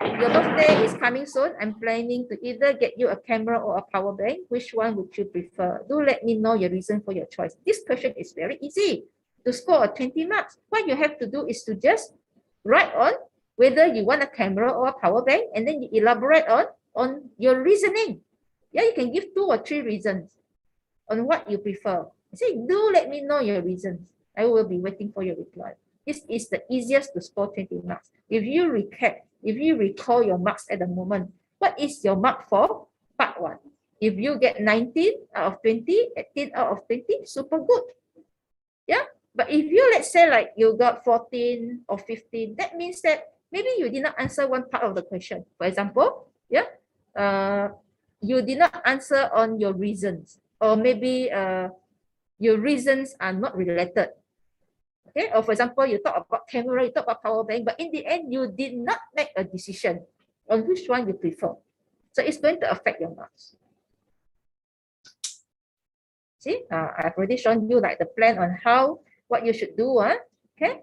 [SPEAKER 4] Your birthday is coming soon. I'm planning to either get you a camera or a power bank. Which one would you prefer? Do let me know your reason for your choice. This question is very easy. To score 20 marks, what you have to do is to just write on whether you want a camera or a power bank, and then you elaborate on your reasoning. Yeah, you can give 2 or 3 reasons on what you prefer. Say, do let me know your reasons. I will be waiting for your reply. This is the easiest to score 20 marks. If you recall your marks at the moment, what is your mark for part part 1. If you get 19 out of 20, 18 out of 20, super good. Yeah. But if you, let's say like you got 14 or 15, that means that maybe you did not answer one part of the question. For example, yeah, you did not answer on your reasons, or maybe your reasons are not related. Okay, or for example, you talk about camera, you talk about power bank, but in the end, you did not make a decision on which one you prefer. So it's going to affect your marks. See, I've already shown you like the plan on what you should do. Okay,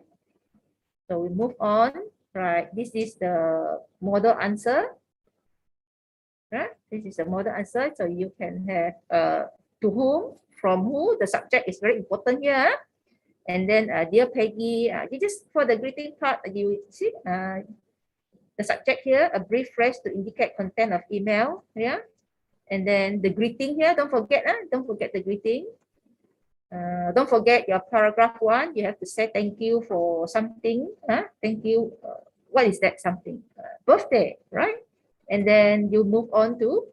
[SPEAKER 4] so we move on. Right, this is the model answer. Right, this is the model answer. So you can have to whom, from who. The subject is very important here. And then, dear Peggy, just for the greeting part, you see the subject here, a brief phrase to indicate content of email. Yeah, and then the greeting here. Don't forget the greeting. Don't forget your paragraph 1. You have to say thank you for something. Thank you. What is that something? Birthday, right? And then you move on to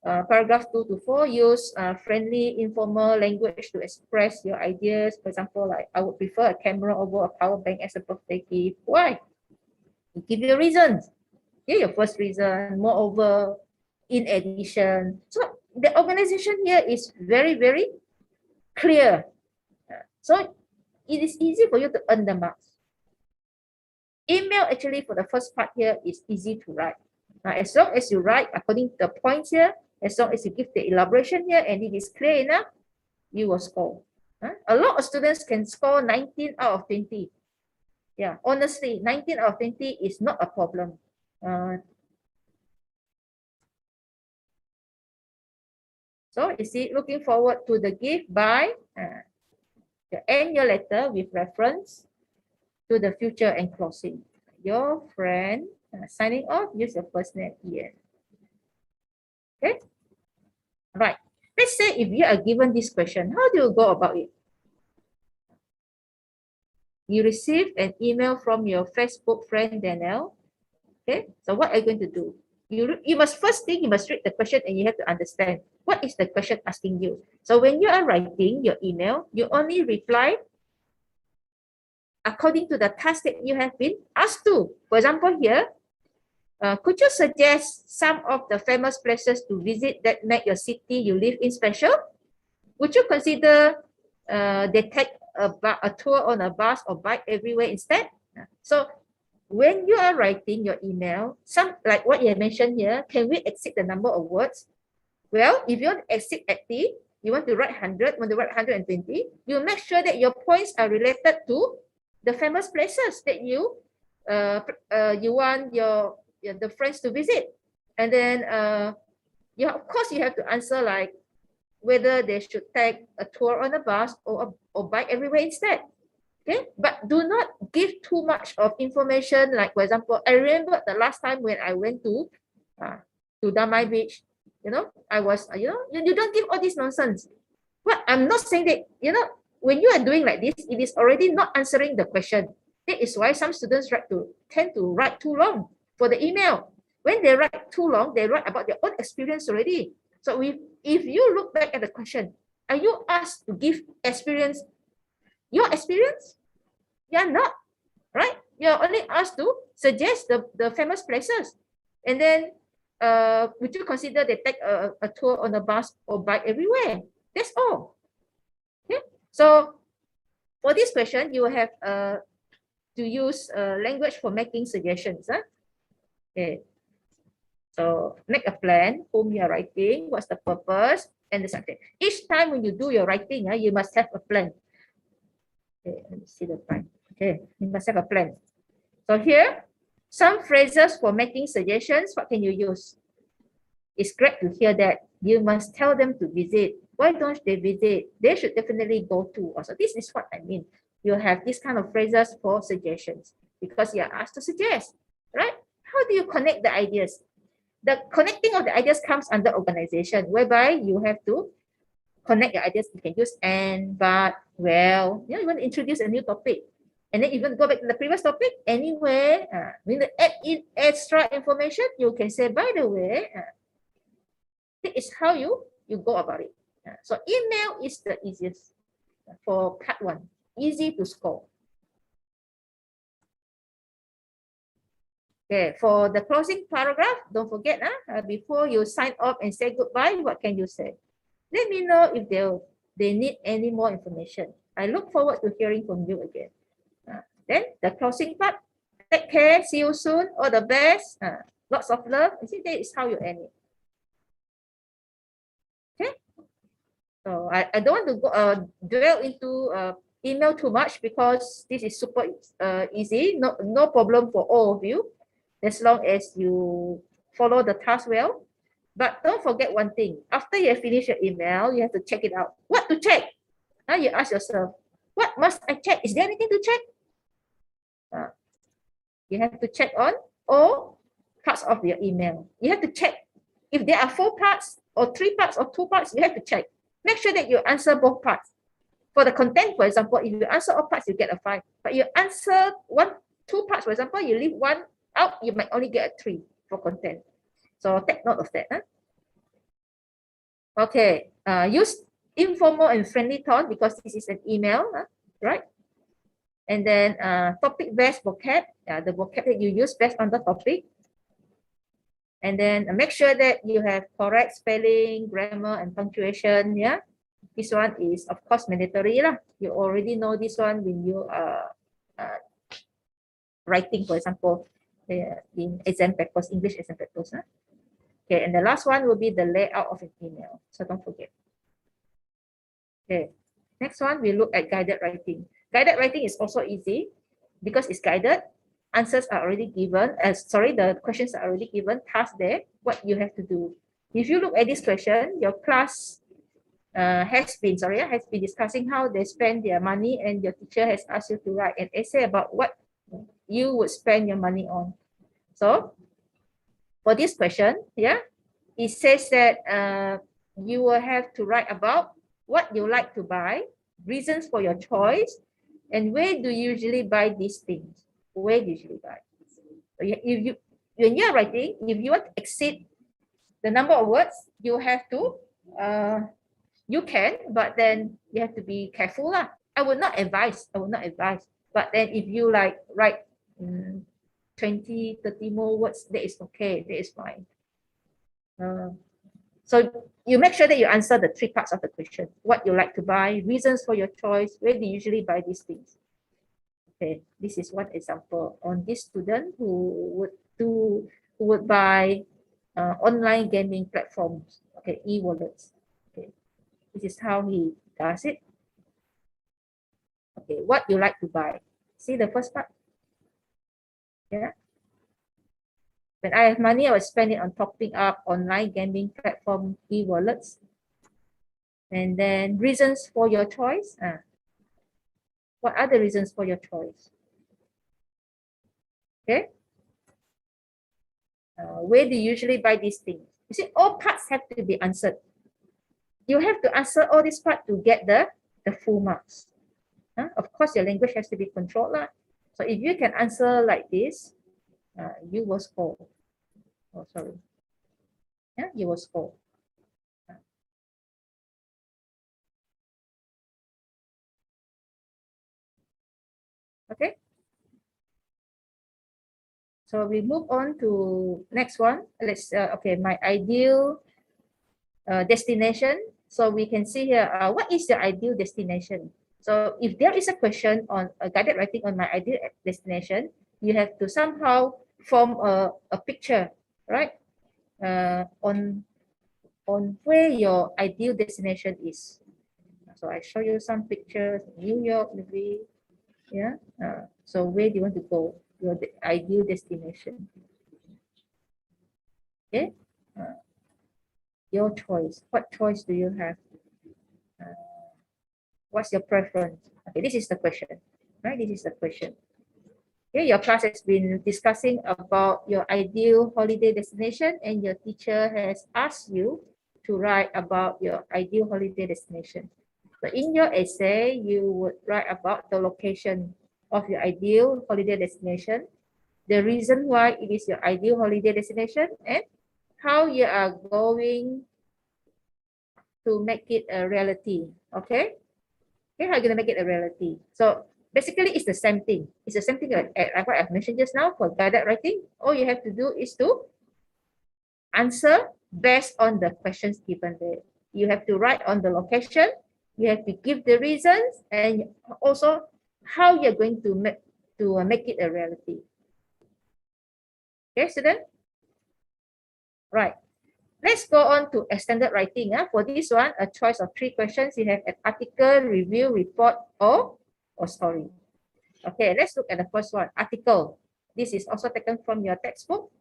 [SPEAKER 4] paragraph 2 to 4. Use friendly, informal language to express your ideas. For example, like I would prefer a camera over a power bank as a birthday gift. Why? You give your reasons. Yeah, your first reason. Moreover, in addition. So the organization here is very, very clear. So it is easy for you to earn the marks. Email actually for the first part here is easy to write. Now, as long as you write according to the points here, as long as you give the elaboration here and it is clear enough, you will score. A lot of students can score 19 out of 20. Yeah, honestly, 19 out of 20 is not a problem. So you see, looking forward to the gift by end your letter with reference to the future and closing. Your friend, signing off, use your first name here. Okay, right. Let's say if you are given this question, how do you go about it? You receive an email from your Facebook friend, Danielle. Okay, so what are you going to do? You must first think, you must read the question and you have to understand what is the question asking you. So when you are writing your email, you only reply according to the task that you have been asked to. For example, here, could you suggest some of the famous places to visit that make your city you live in special? Would you consider they take a tour on a bus or bike everywhere instead? So when you are writing your email, like what you have mentioned here, can we exceed the number of words? Well, if you want to exceed 80, you want to write 100, want to write 120, you make sure that your points are related to the famous places that you want the friends to visit. And then of course you have to answer like whether they should take a tour on a bus or bike everywhere instead. Okay, but do not give too much of information. Like for example, I remember the last time when I went to Damai Beach, I was, you don't give all this nonsense. But I'm not saying that, when you are doing like this, it is already not answering the question. That is why some students tend to write too long for the email. When they write too long, they write about their own experience already. So if you look back at the question, are you asked to give your experience? You are not, right? You're only asked to suggest the famous places. And then would you consider they take a tour on a bus or bike everywhere? That's all. Okay. So for this question, you will have to use language for making suggestions. Okay. So make a plan, whom you are writing, what's the purpose, and the subject. Each time when you do your writing, you must have a plan. Okay, let me see the time. Okay, you must have a plan. So here, some phrases for making suggestions. What can you use? It's great to hear that. You must tell them to visit. Why don't they visit? They should definitely go to. Also, this is what I mean. You have this kind of phrases for suggestions because you are asked to suggest, right? How do you connect the ideas? The connecting of the ideas comes under organization, whereby you have to connect your ideas. You can use and, but, well. You want to introduce a new topic. And then even go back to the previous topic, anyway, when you add in extra information, you can say, by the way, This is how you go about it. So email is the easiest for part 1. Easy to score. Okay, for the closing paragraph, don't forget, before you sign off and say goodbye, what can you say? Let me know if they need any more information. I look forward to hearing from you again. Then the closing part, take care, see you soon, all the best, lots of love. You see, that is how you end it. Okay, so I don't want to go dwell into email too much because this is super easy, no problem for all of you, as long as you follow the task well. But don't forget one thing, after you have finished your email, you have to check it out. What to check? Now you ask yourself, what must I check? Is there anything to check? You have to check on all parts of your email. You have to check if there are 4 parts or 3 parts or 2 parts, you have to check. Make sure that you answer both parts. For the content, for example, if you answer all parts, you get a 5. But you answer 2 parts, for example, you leave 1 out, you might only get a 3 for content. So take note of that. Okay, use informal and friendly tone because this is an email, right? And then topic-based vocab, the vocab that you use based on the topic. And then make sure that you have correct spelling, grammar, and punctuation. Yeah, this one is of course mandatory lah. You already know this one when you are writing, for example, in exam papers, English exam papers. Okay, and the last one will be the layout of an email. So don't forget. Okay, next one we look at guided writing. Guided writing is also easy because it's guided. Answers are already given. The questions are already given. Task there. What you have to do. If you look at this question, your class has been discussing how they spend their money, and your teacher has asked you to write an essay about what you would spend your money on. So for this question, it says that you will have to write about what you like to buy, reasons for your choice, and where do you usually buy these things? Where do you usually buy? So when you're writing, if you want to exceed the number of words, you have to, you can, but then you have to be careful lah. I would not advise. But then if you like write 20, 30 more words, that is okay. That is fine. So you make sure that you answer the 3 parts of the question. What you like to buy, reasons for your choice, where do you usually buy these things? Okay, this is one example on this student who would buy online gaming platforms. Okay, e-wallets. Okay, this is how he does it. Okay, what you like to buy? See the first part? Yeah. When I have money, I will spend it on topping up online gaming platform e-wallets. And then reasons for your choice. What are the reasons for your choice? Okay. Where do you usually buy these things? You see, all parts have to be answered. You have to answer all these parts to get the full marks. Of course, your language has to be controlled. So if you can answer like this, you will score. Oh, sorry. Yeah, you will score. Okay. So we move on to next one. Let's okay, my ideal destination. So we can see here, what is your ideal destination? So if there is a question on a guided writing on my ideal destination, you have to somehow form a picture, right? On where your ideal destination is. So I show you some pictures, New York, maybe. Yeah. So where do you want to go? Your ideal destination. Okay. Your choice. What choice do you have? What's your preference? Okay, this is the question. Right? This is the question. Okay, your class has been discussing about your ideal holiday destination, and your teacher has asked you to write about your ideal holiday destination. So in your essay, you would write about the location of your ideal holiday destination, the reason why it is your ideal holiday destination, and how you are going to make it a reality. Okay? Okay, how are you going to make it a reality? So basically, it's the same thing. It's the same thing like what I've mentioned just now for guided writing. All you have to do is to answer based on the questions given there. You have to write on the location. You have to give the reasons and also how you're going to make it a reality. Okay, student? Right. Let's go on to extended writing. For this one, a choice of 3 questions. You have an article, review, report, or story. Okay, let's look at the first one, article. This is also taken from your textbook.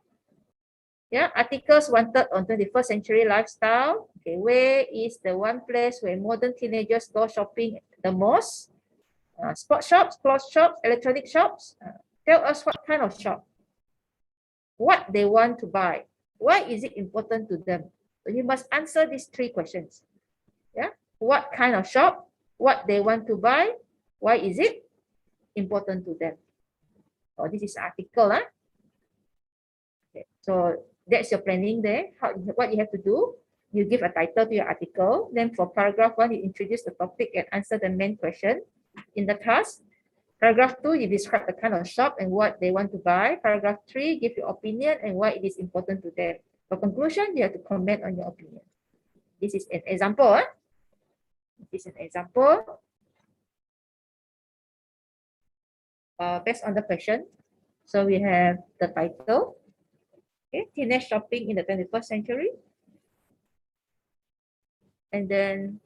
[SPEAKER 4] Yeah, articles wanted on 21st century lifestyle. Okay, where is the one place where modern teenagers go shopping the most? Sports shops, clothes shops, electronic shops. Tell us what kind of shop. What they want to buy. Why is it important to them? So you must answer these 3 questions. Yeah, what kind of shop? What they want to buy? Why is it important to them? Oh, this is article. Okay, so that's your planning there. What you have to do, you give a title to your article. Then for paragraph 1, you introduce the topic and answer the main question in the task. Paragraph 2, you describe the kind of shop and what they want to buy. Paragraph 3, give your opinion and why it is important to them. For conclusion, you have to comment on your opinion. This is an example. This is an example. Based on the question. So we have the title. Okay, teenage shopping in the 21st century. And then,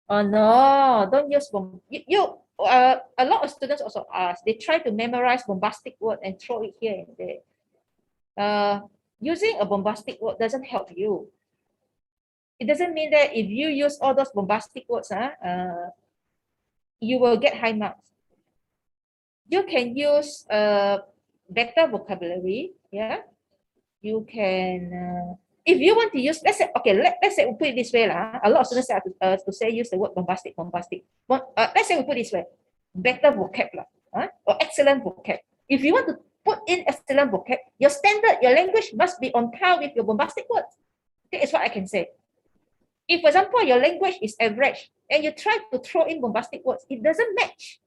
[SPEAKER 4] oh no, don't use a lot of students also ask, they try to memorize bombastic word and throw it here and there. Using a bombastic word doesn't help you. It doesn't mean that if you use all those bombastic words, you will get high marks. You can use better vocabulary. Yeah, you can. If you want to use, let's say, okay, let's say we put it this way, a lot of students say to say use the word bombastic. Let's say we put it this way, better vocab, or excellent vocab. If you want to put in excellent vocab, your standard, your language must be on par with your bombastic words. That is what I can say. If, for example, your language is average and you try to throw in bombastic words, it doesn't match.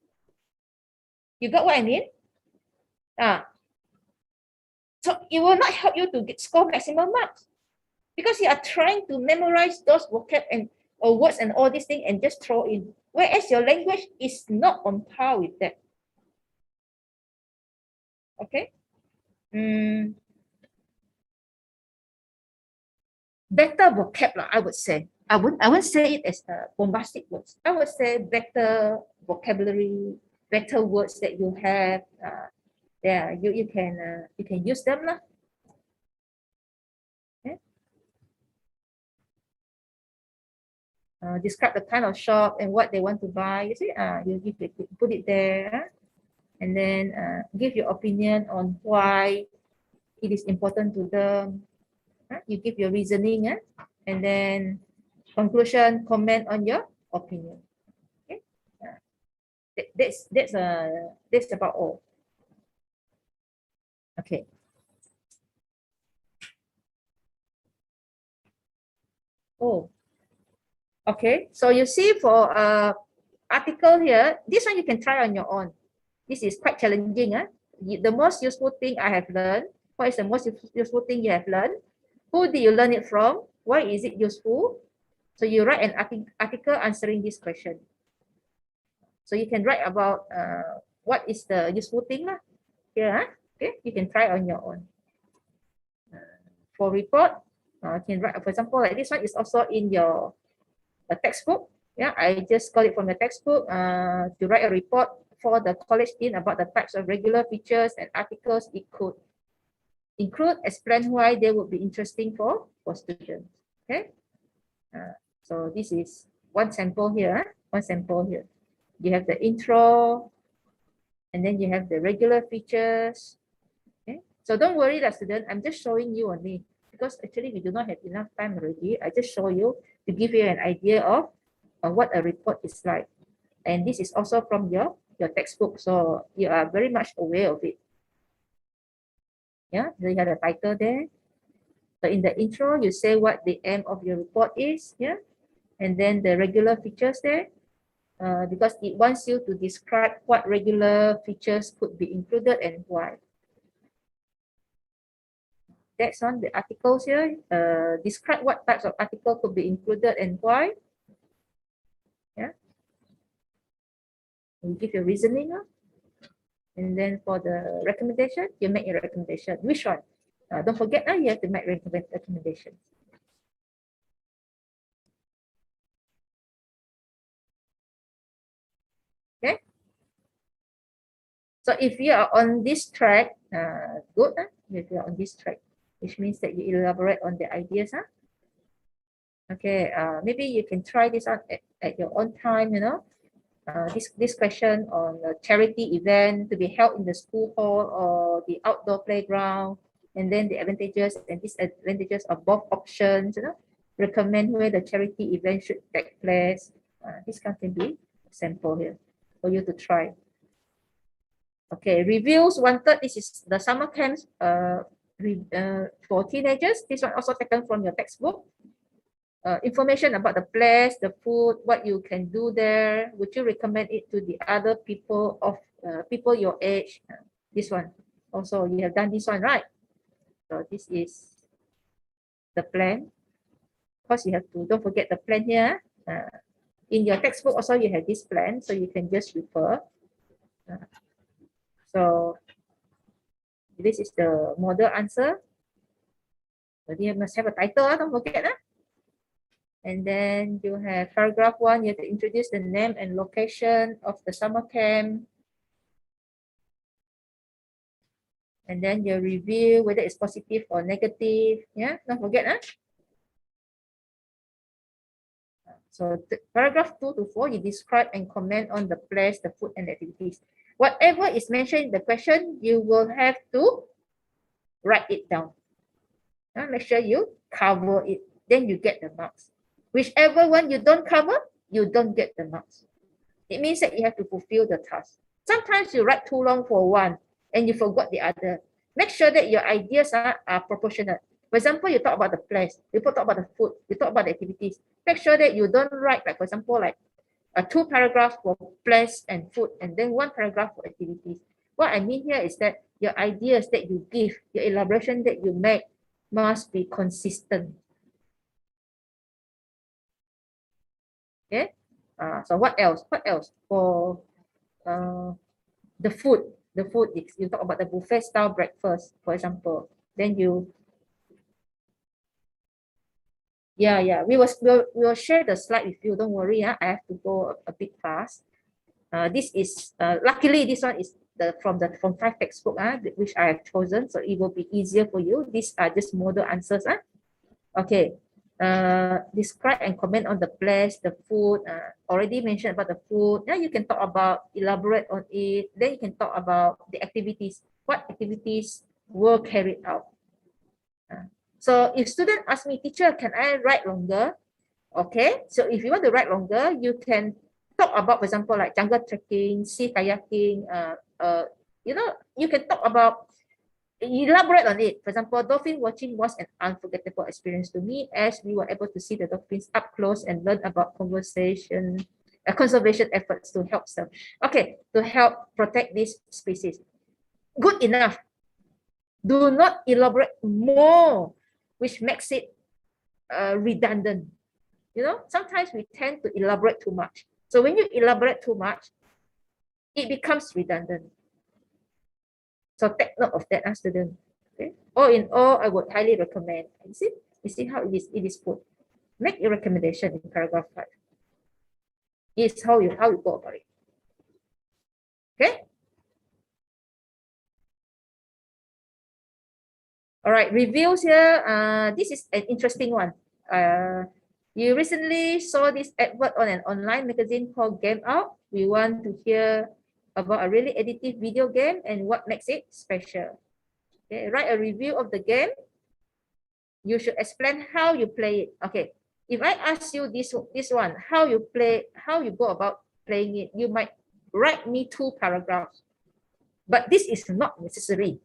[SPEAKER 4] You got what I mean? So it will not help you to score maximum marks because you are trying to memorize those vocab and words and all these things and just throw in, whereas your language is not on par with that. Okay. Better vocab, I would say. I wouldn't say it as bombastic words. I would say better vocabulary, better words that you have. Yeah, you can use them lah. Okay. Describe the kind of shop and what they want to buy. You see, you put it there, and then give your opinion on why it is important to them. You give your reasoning, and then conclusion, comment on your opinion. Okay, that's about all. Okay. Oh, okay. So you see for article here, this one you can try on your own. This is quite challenging. The most useful thing I have learned. What is the most useful thing you have learned? Who did you learn it from? Why is it useful? So you write an article answering this question. So you can write about what is the useful thing here. Okay, you can try on your own. For report, you can write, for example, like this one is also in your textbook. Yeah, I just got it from the textbook to write a report for the college dean about the types of regular features and articles it could include, explain why they would be interesting for students. Okay, so this is one sample here. You have the intro, and then you have the regular features. Okay, so don't worry, student. I'm just showing you only because actually we do not have enough time already. I just show you to give you an idea of what a report is like, and this is also from your textbook, so you are very much aware of it. Yeah, so you have the title there, So in the intro, you say what the aim of your report is, yeah, and then the regular features there, because it wants you to describe what regular features could be included and why. That's on the articles here. Describe what types of article could be included and why. Yeah. You give your reasoning. And then for the recommendation, you make your recommendation. Which one? Don't forget, you have to make recommendations. Okay. So if you are on this track, good. If you are on this track, which means that you elaborate on the ideas. Okay. Maybe you can try this out at your own time. You know, this question on a charity event to be held in the school hall or the outdoor playground, and then the advantages and disadvantages of both options. You know, recommend where the charity event should take place. This can be a sample here for you to try. Okay, reviews wanted. This is the summer camps for teenagers. This one also taken from your textbook. Information about the place, the food, what you can do there. Would you recommend it to the other people of people your age? This one also, you have done this one, right? So this is the plan. Of course, you have to, don't forget the plan here. In your textbook also, you have this plan, so you can just refer. So this is the model answer. So you must have a title, don't forget. And then you have paragraph 1, you have to introduce the name and location of the summer camp. And then you review whether it's positive or negative. Yeah, don't forget. So paragraph 2 to 4, you describe and comment on the place, the food, and activities. Whatever is mentioned in the question, you will have to write it down. Make sure you cover it. Then you get the marks. Whichever one you don't cover, you don't get the marks. It means that you have to fulfill the task. Sometimes you write too long for one and you forgot the other. Make sure that your ideas are proportionate. For example, you talk about the place, you talk about the food, you talk about the activities. Make sure that you don't write, like for example, like 2 paragraphs for place and food, and then 1 paragraph for activities. What I mean here is that your ideas that you give, your elaboration that you make must be consistent. Okay. So what else? What else? For the food, you talk about the buffet style breakfast, for example. Then you, we will share the slide with you. Don't worry. I have to go a bit fast. This is luckily this one is from 5 textbook which I have chosen, so it will be easier for you. These are just model answers. Okay. Describe and comment on the place, the food. Already mentioned about the food. Now you can talk about, elaborate on it. Then you can talk about the activities. What activities were carried out? So if student ask me, teacher, can I write longer? Okay. So if you want to write longer, you can talk about, for example, like jungle trekking, sea kayaking. You can talk about. Elaborate on it. For example, dolphin watching was an unforgettable experience to me as we were able to see the dolphins up close and learn about conservation efforts to help them. Okay, to help protect this species. Good enough. Do not elaborate more, which makes it redundant. Sometimes we tend to elaborate too much. So when you elaborate too much, it becomes redundant. So take note of that, student. Okay. All in all, I would highly recommend. You see how it is put. Make your recommendation in paragraph 5. It's how you go about it. Okay. All right, reviews here. This is an interesting one. You recently saw this advert on an online magazine called Game Out. We want to hear about a really addictive video game and what makes it special. Okay, write a review of the game. You should explain how you play it. Okay, if I ask you this one, how you go about playing it, you might write me 2 paragraphs. But this is not necessary.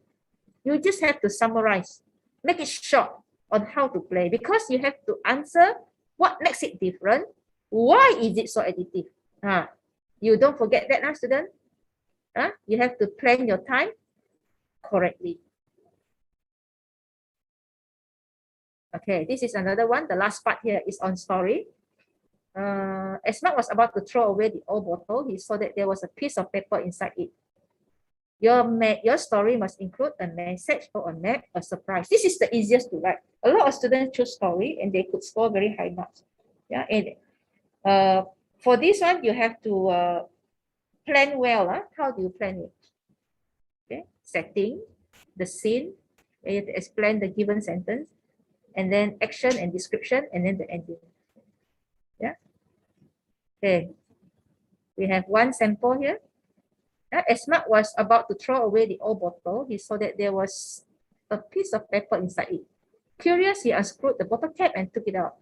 [SPEAKER 4] You just have to summarize. Make it short. on how to play, because you have to answer what makes it different. Why is it so addictive? You don't forget that now, student. You have to plan your time correctly. Okay, this is another one. The last part here is on story. As Mark was about to throw away the old bottle, he saw that there was a piece of paper inside it. Your story must include a message or a map, a surprise. This is the easiest to write. A lot of students choose story and they could score very high marks. Yeah, and for this one, you have to plan well. How do you plan it? Okay, setting, the scene, you have to explain the given sentence, and then action and description, and then the ending. Yeah. Okay. We have one sample here. As Mark was about to throw away the old bottle, he saw that there was a piece of paper inside it. Curious, he unscrewed the bottle cap and took it out.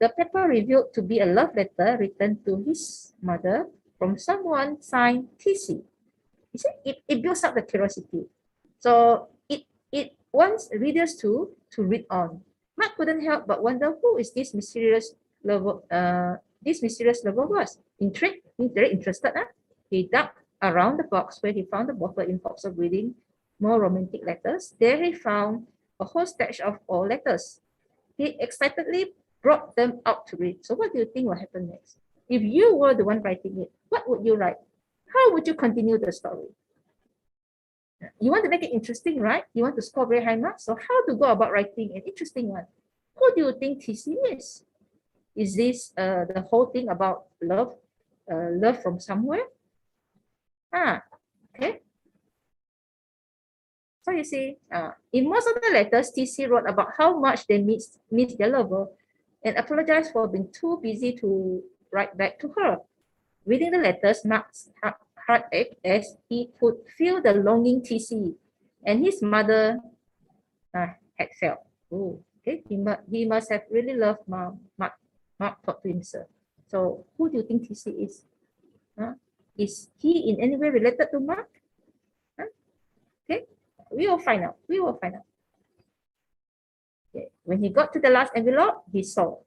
[SPEAKER 4] The paper revealed to be a love letter written to his mother from someone signed TC. It builds up the curiosity. So it wants readers to read on. Mark couldn't help but wonder who is this mysterious lover. This mysterious lover was intrigued. He's very interested. He dug around the box where he found the bottle in hopes of reading more romantic letters. There he found a whole stash of all letters. He excitedly brought them out to read. So what do you think will happen next? If you were the one writing it, what would you write? How would you continue the story? You want to make it interesting, right? You want to score very high marks. So how to go about writing an interesting one? Who do you think TC is? Is this the whole thing about love, love from somewhere? Okay. So you see, in most of the letters, TC wrote about how much they miss their lover and apologized for being too busy to write back to her. Reading the letters, Mark's heart ached as he could feel the longing TC and his mother had felt. Oh, okay, he must have really loved Mark thought to himself. So who do you think TC is? Is he in any way related to Mark? Okay, we will find out. We will find out. Okay. When he got to the last envelope, he saw,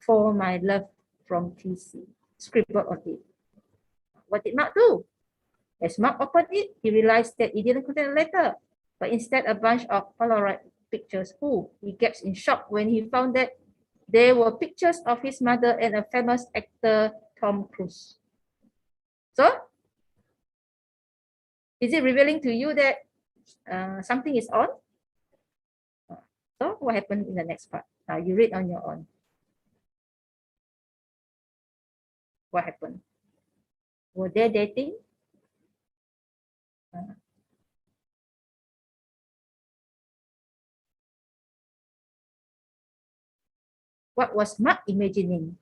[SPEAKER 4] "For my love from TC," scribbled on it. What did Mark do? As Mark opened it, he realized that it didn't contain a letter, but instead a bunch of Polaroid pictures. He gasped in shock when he found that there were pictures of his mother and a famous actor, Tom Cruise. So, is it revealing to you that something is on? So, what happened in the next part? Now, you read on your own. What happened? Were they dating? What was Mark imagining?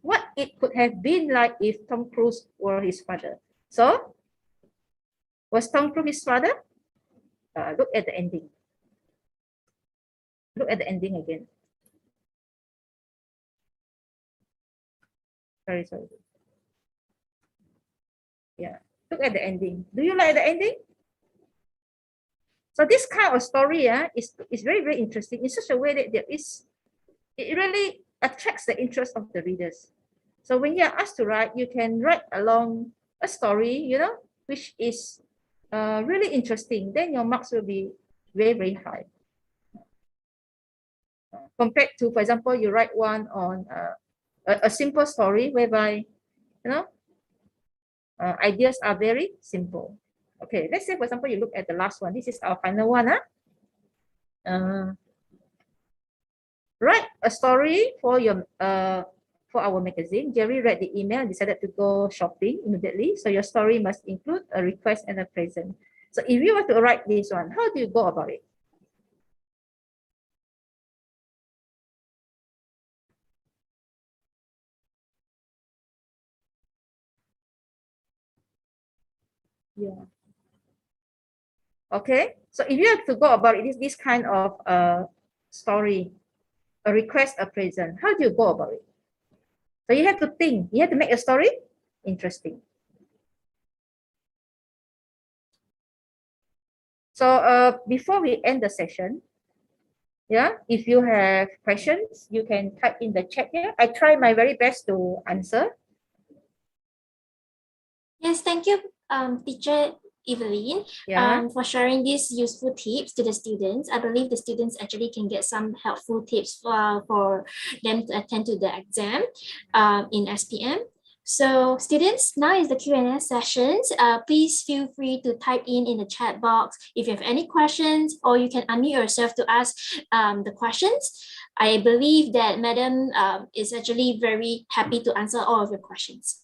[SPEAKER 4] What it could have been like if Tom Cruise were his father. So, was Tom Cruise his father? Look at the ending. Look at the ending again. Sorry. Yeah, look at the ending. Do you like the ending? So this kind of story is very, very interesting in such a way that it really attracts the interest of the readers. So when you are asked to write, you can write along a story, which is really interesting. Then your marks will be very, very high. Compared to, for example, you write one on a simple story whereby, ideas are very simple. Okay, let's say, for example, you look at the last one. This is our final one. Write a story for our magazine. Jerry read the email and decided to go shopping immediately. So your story must include a request and a present. So if you want to write this one, how do you go about it? Yeah. Okay, so if you have to go about it, this kind of story, a request, a present, how do you go about it? So you have to think, you have to make a story interesting. So before we end the session, Yeah, if you have questions, you can type in the chat here. I try my very best to answer.
[SPEAKER 1] Yes, thank you, Teacher Evelyn, for sharing these useful tips to the students. I believe the students actually can get some helpful tips for them to attend to the exam in SPM. So students, now is the Q&A sessions. Please feel free to type in the chat box if you have any questions, or you can unmute yourself to ask the questions. I believe that Madam is actually very happy to answer all of your questions.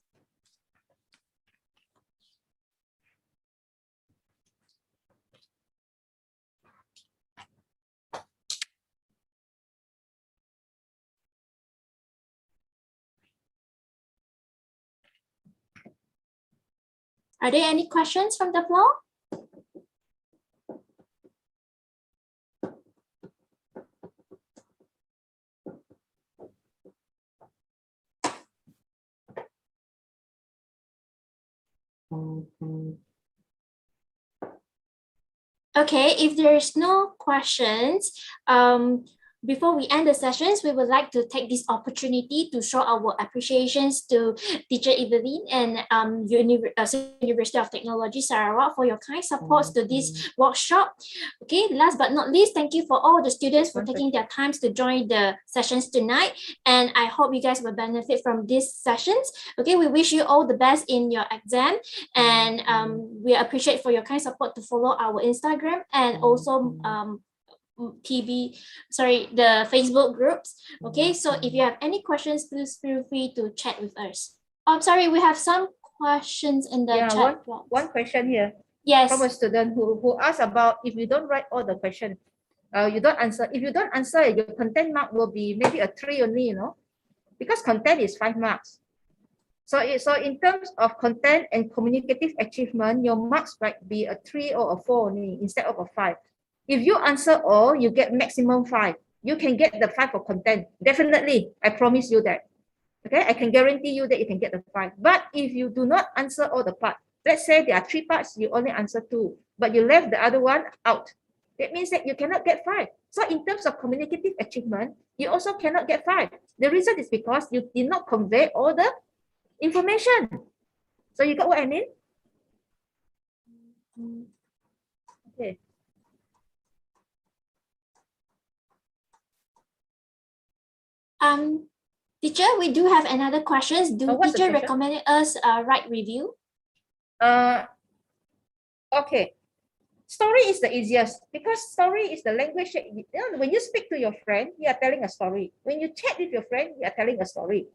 [SPEAKER 1] Are there any questions from the floor? Okay, if there's no questions, before we end the sessions, we would like to take this opportunity to show our appreciations to Teacher Evelyn and University of Technology Sarawak for your kind support to this workshop. Okay, last but not least, thank you for all the students for taking their times to join the sessions tonight. And I hope you guys will benefit from these sessions. Okay, we wish you all the best in your exam. And we appreciate for your kind support to follow our Instagram and also the Facebook groups. Okay, so if you have any questions, please feel free to chat with us. I'm sorry, we have some questions in the chat box.
[SPEAKER 4] One question here.
[SPEAKER 1] Yes.
[SPEAKER 4] From a student who asked about if you don't write all the questions, you don't answer. If you don't answer, your content mark will be maybe a 3 only, you know, because content is 5 marks. So in terms of content and communicative achievement, your marks might be a 3 or a 4 only instead of a 5. If you answer all, you get maximum 5. You can get the 5 for content. Definitely, I promise you that. Okay, I can guarantee you that you can get the 5. But if you do not answer all the parts, let's say there are 3 parts, you only answer 2, but you left the other one out. That means that you cannot get 5. So in terms of communicative achievement, you also cannot get 5. The reason is because you did not convey all the information. So you got what I mean? Okay.
[SPEAKER 1] Teacher, we do have another questions. Do teacher recommend us write review?
[SPEAKER 4] Okay. Story is the easiest because story is the language that when you speak to your friend, you are telling a story. When you chat with your friend, you are telling a story.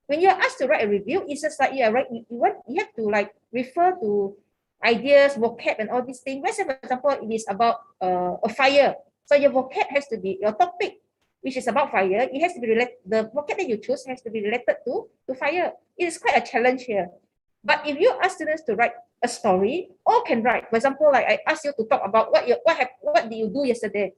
[SPEAKER 4] When you're asked to write a review, it's just like you have to like refer to ideas, vocab, and all these things. Let's say, for example, it is about a fire. So your vocab has to be your topic, which is about fire. It has to be related. The vocab that you choose has to be related to fire. It is quite a challenge here. But if you ask students to write a story, all can write. For example, like I asked you to talk about what did you do yesterday,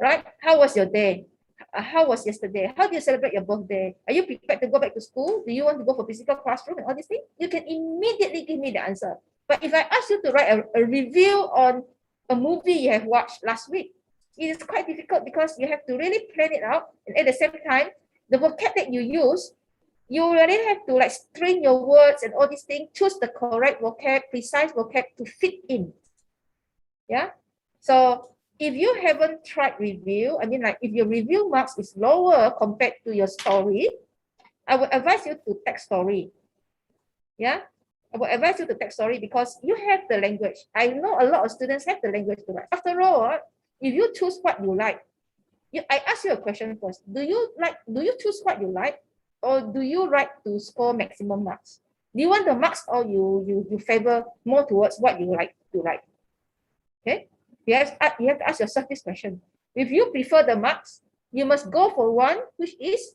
[SPEAKER 4] right? How was your day? How was yesterday? How do you celebrate your birthday? Are you prepared to go back to school? Do you want to go for physical classroom and all these things? You can immediately give me the answer. But if I ask you to write a review on a movie you have watched last week, it is quite difficult because you have to really plan it out. And at the same time, the vocab that you use, you really have to like string your words and all these things, choose the correct vocab, precise vocab to fit in. Yeah. So if you haven't tried review, I mean, like if your review marks is lower compared to your story, I would advise you to take story. Yeah. I would advise you to take story because you have the language. I know a lot of students have the language to write. After all, if you choose what you like, I ask you a question first. Do you choose what you like, or do you write to score maximum marks? Do you want the marks, or you favor more towards what you like to write? Okay, you have to ask yourself this question. If you prefer the marks, you must go for one which is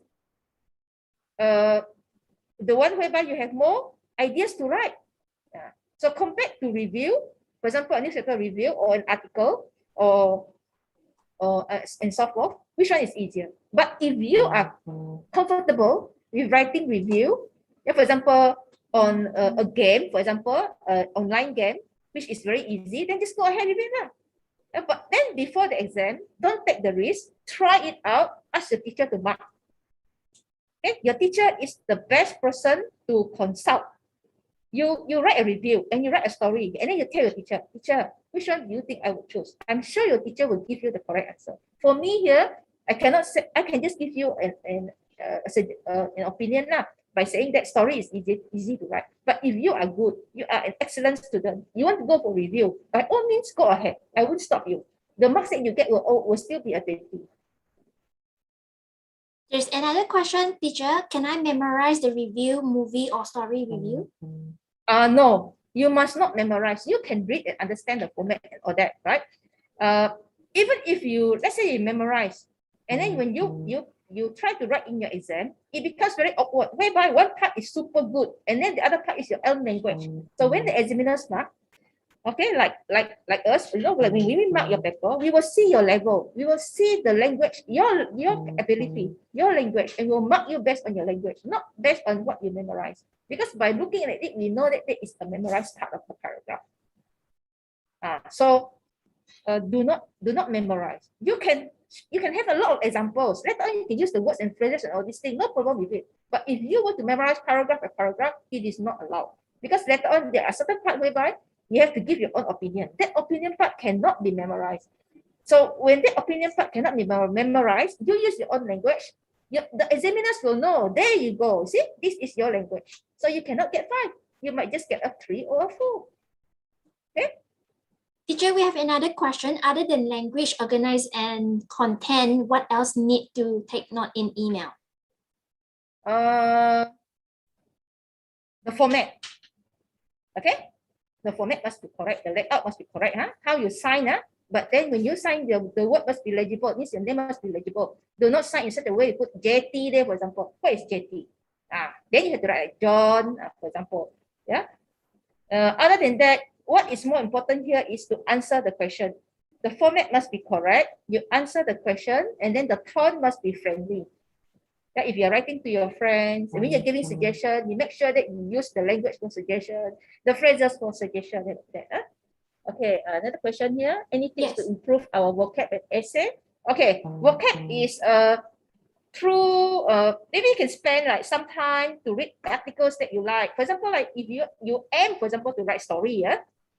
[SPEAKER 4] the one whereby you have more ideas to write. Yeah. So compared to review, for example, a newspaper review or an article or and so forth, which one is easier? But if you are comfortable with writing review, for example, on a game, for example, online game, which is very easy, then just go ahead with it. But then before the exam, don't take the risk. Try it out. Ask the teacher to mark. Okay? Your teacher is the best person to consult. You write a review and you write a story, and then you tell your teacher, which one do you think I would choose? I'm sure your teacher will give you the correct answer. For me here, I cannot say, I can just give you an opinion now by saying that story is easy to write. But if you are good, you are an excellent student, you want to go for review, by all means go ahead. I won't stop you. The marks that you get will still be a 20.
[SPEAKER 1] There's another question, teacher. Can I memorize the review, movie, or story review?
[SPEAKER 4] No, you must not memorize. You can read and understand the format and all that, right? Even if you, let's say you memorize, and then when you try to write in your exam, it becomes very awkward, whereby one part is super good, and then the other part is your own language. So when the examiners mark, okay, like us, you know, like when we mark your paper, we will see your level, we will see the language, your ability, your language, and we'll mark you based on your language, not based on what you memorize. Because by looking at it, we know that that is the memorized part of the paragraph. So do not memorize. You can have a lot of examples. Later on, you can use the words and phrases and all these things, no problem with it. But if you want to memorize paragraph by paragraph, it is not allowed. Because later on, there are certain parts whereby you have to give your own opinion. That opinion part cannot be memorized. So when that opinion part cannot be memorized, you use your own language. The examiners will know, there you go. See, this is your language. So you cannot get 5. You might just get a 3 or a 4. Okay?
[SPEAKER 1] Teacher, we have another question. Other than language, organize, and content, what else need to take note in email?
[SPEAKER 4] The format. Okay? The format must be correct. The layout must be correct. How you sign, but then when you sign, the word must be legible. It means your name must be legible. Do not sign in such a way you put JT there, for example. What is JT? Then you have to write like John, for example. Yeah. Other than that, what is more important here is to answer the question. The format must be correct. You answer the question, and then the tone must be friendly. Yeah, if you're writing to your friends, and when you're giving suggestion, you make sure that you use the language for suggestion, the phrases for suggestion, and that. Okay, another question here. Any tips to improve our vocab and essay? Okay, vocab is through maybe you can spend like some time to read articles that you like. For example, like if you aim, for example, to write story,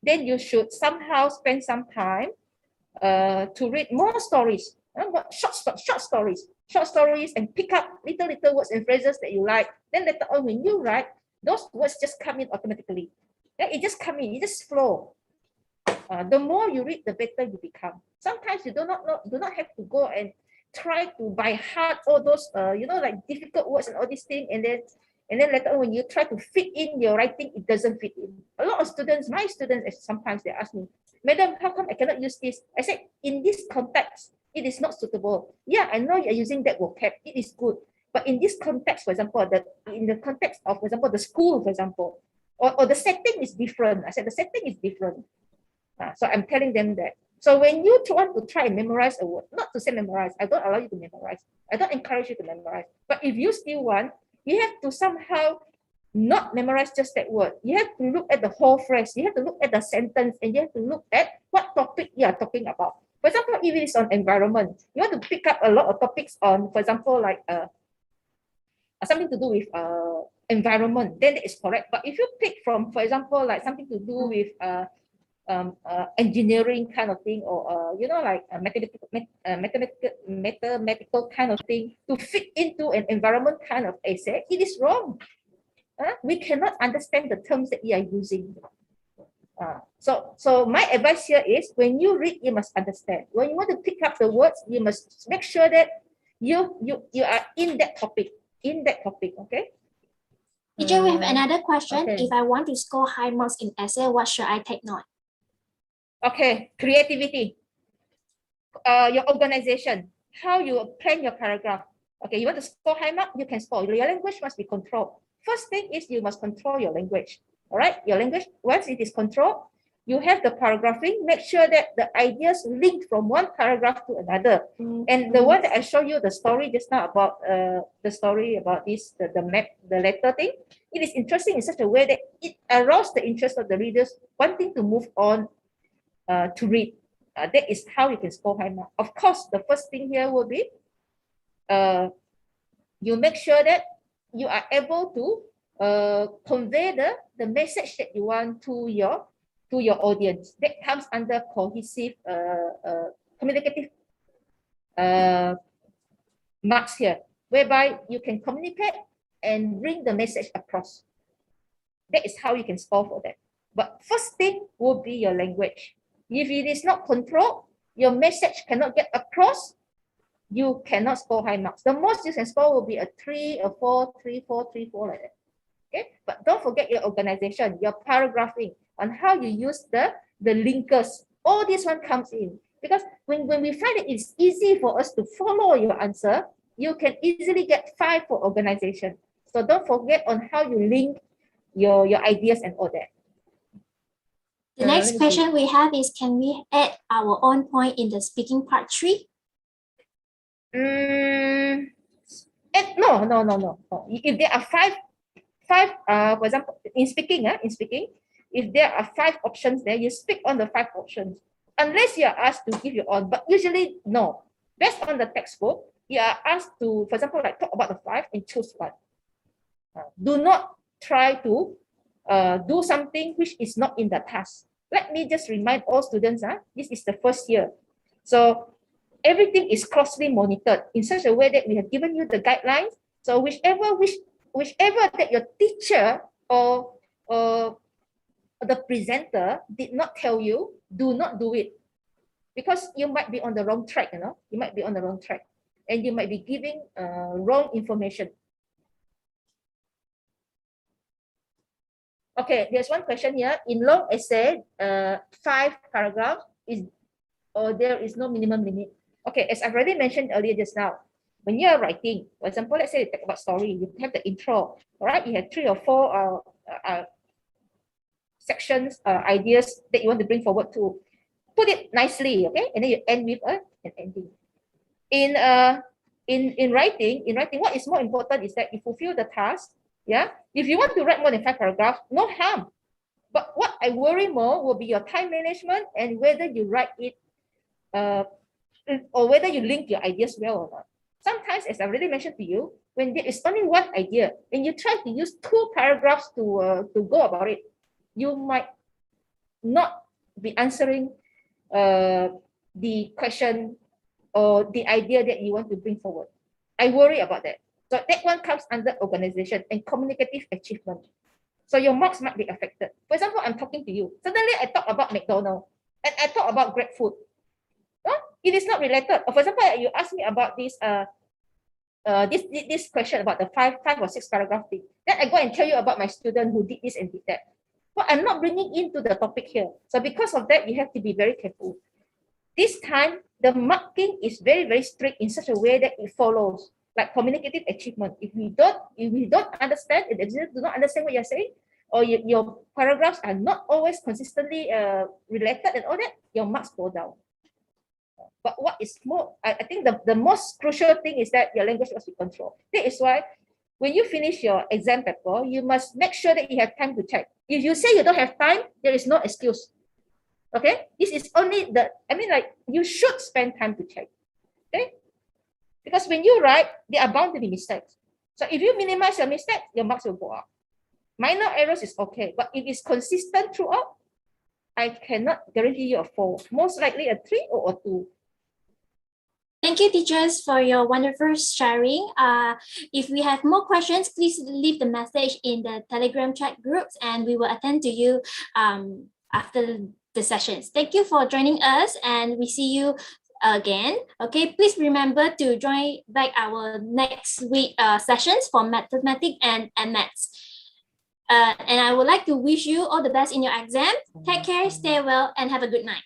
[SPEAKER 4] then you should somehow spend some time to read more stories, short stories, and pick up little words and phrases that you like. Then later on, when you write, those words just come in automatically. Yeah, it just come in, it just flow. The more you read, the better you become. Sometimes you do not have to go and try to by heart all those like difficult words and all these things, and then later on when you try to fit in your writing, it doesn't fit in. A lot of students, my students, sometimes they ask me, Madam, how come I cannot use this? I said, in this context, it is not suitable. Yeah, I know you're using that vocab, it is good. But in this context, for example, in the context of, for example, the school, for example, or the setting is different. I said the setting is different. So I'm telling them that. So when you want to try and memorize a word, not to say memorize, I don't allow you to memorize. I don't encourage you to memorize. But if you still want, you have to somehow not memorize just that word. You have to look at the whole phrase. You have to look at the sentence, and you have to look at what topic you are talking about. For example, if it is on environment, you want to pick up a lot of topics on, for example, like something to do with environment, then it is correct. But if you pick from, for example, like something to do with engineering kind of thing, or like a mathematical kind of thing to fit into an environment kind of essay, it is wrong. We cannot understand the terms that you are using. So my advice here is, when you read, you must understand. When you want to pick up the words, you must make sure that you are in that topic. Okay.
[SPEAKER 1] Teacher, we have another question.
[SPEAKER 4] Okay.
[SPEAKER 1] If I want to score high marks in essay, what should I take note?
[SPEAKER 4] Okay, creativity. Your organization, how you plan your paragraph. Okay, you want to score high mark, you can score. Your language must be controlled. First thing is you must control your language. All right, your language, once it is controlled, you have the paragraphing, make sure that the ideas link from one paragraph to another. And the one that I showed you, the story just now about the story about this, the map, the letter thing, it is interesting in such a way that it arouses the interest of the readers wanting to move on to read. That is how you can score high marks. Of course, the first thing here will be you make sure that you are able to convey the message that you want to your audience. That comes under cohesive communicative marks here, whereby you can communicate and bring the message across. That is how you can score for that. But first thing will be your language. If it is not controlled, your message cannot get across, you cannot score high marks. The most you can score will be a 3, a 4, 3, 4, 3, 4 like that. Okay, but don't forget your organization, your paragraphing, on how you use the linkers. All this one comes in. Because when we find that it's easy for us to follow your answer, you can easily get 5 for organization. So don't forget on how you link your ideas and all that.
[SPEAKER 1] The next question we have is, can we add our own point in the speaking part 3?
[SPEAKER 4] No. If there are five, for example, in speaking, if there are 5 options there, you speak on the 5 options. Unless you are asked to give your own, but usually no. Based on the textbook, you are asked to, for example, like talk about the 5 and choose one. Do not try to do something which is not in the task. Let me just remind all students, this is the first year. So everything is closely monitored in such a way that we have given you the guidelines. So whichever that your teacher or the presenter did not tell you, do not do it. Because you might be on the wrong track, you might be on the wrong track. And you might be giving wrong information. Okay, there's one question here. In long essay, 5 paragraphs, there is no minimum limit. Okay, as I've already mentioned earlier just now, when you are writing, for example, let's say you talk about story, you have the intro, all right? You have 3 or 4 sections, ideas that you want to bring forward to put it nicely, okay? And then you end with an ending. In writing, what is more important is that you fulfill the task. Yeah, if you want to write more than 5 paragraphs, no harm. But what I worry more will be your time management and whether you write it or whether you link your ideas well or not. Sometimes, as I already mentioned to you, when there is only one idea and you try to use 2 paragraphs to go about it, you might not be answering the question or the idea that you want to bring forward. I worry about that. So that one comes under organization and communicative achievement. So your marks might be affected. For example, I'm talking to you. Suddenly I talk about McDonald's and I talk about Grab food. It is not related. Or for example, you ask me about this this question about the 5 or 6 paragraph thing. Then I go and tell you about my student who did this and did that. But I'm not bringing into the topic here. So because of that, you have to be very careful. This time, the marking is very, very strict in such a way that it follows. Like communicative achievement. If we don't understand, if the do not understand what you're saying, or your paragraphs are not always consistently related and all that, your marks go down. But what is more, I think the most crucial thing is that your language must be controlled. That is why when you finish your exam paper, you must make sure that you have time to check. If you say you don't have time, there is no excuse. Okay, this is only you should spend time to check. Okay. Because when you write, there are bound to be mistakes. So if you minimize your mistakes, your marks will go up. Minor errors is okay, but if it's consistent throughout, I cannot guarantee you a 4. Most likely a 3 or a 2.
[SPEAKER 1] Thank you, teachers, for your wonderful sharing. If we have more questions, please leave the message in the Telegram chat groups and we will attend to you after the sessions. Thank you for joining us and we see you again. Okay, please remember to join back our next week sessions for mathematics and maths. And I would like to wish you all the best in your exam. Take care, stay well, and have a good night.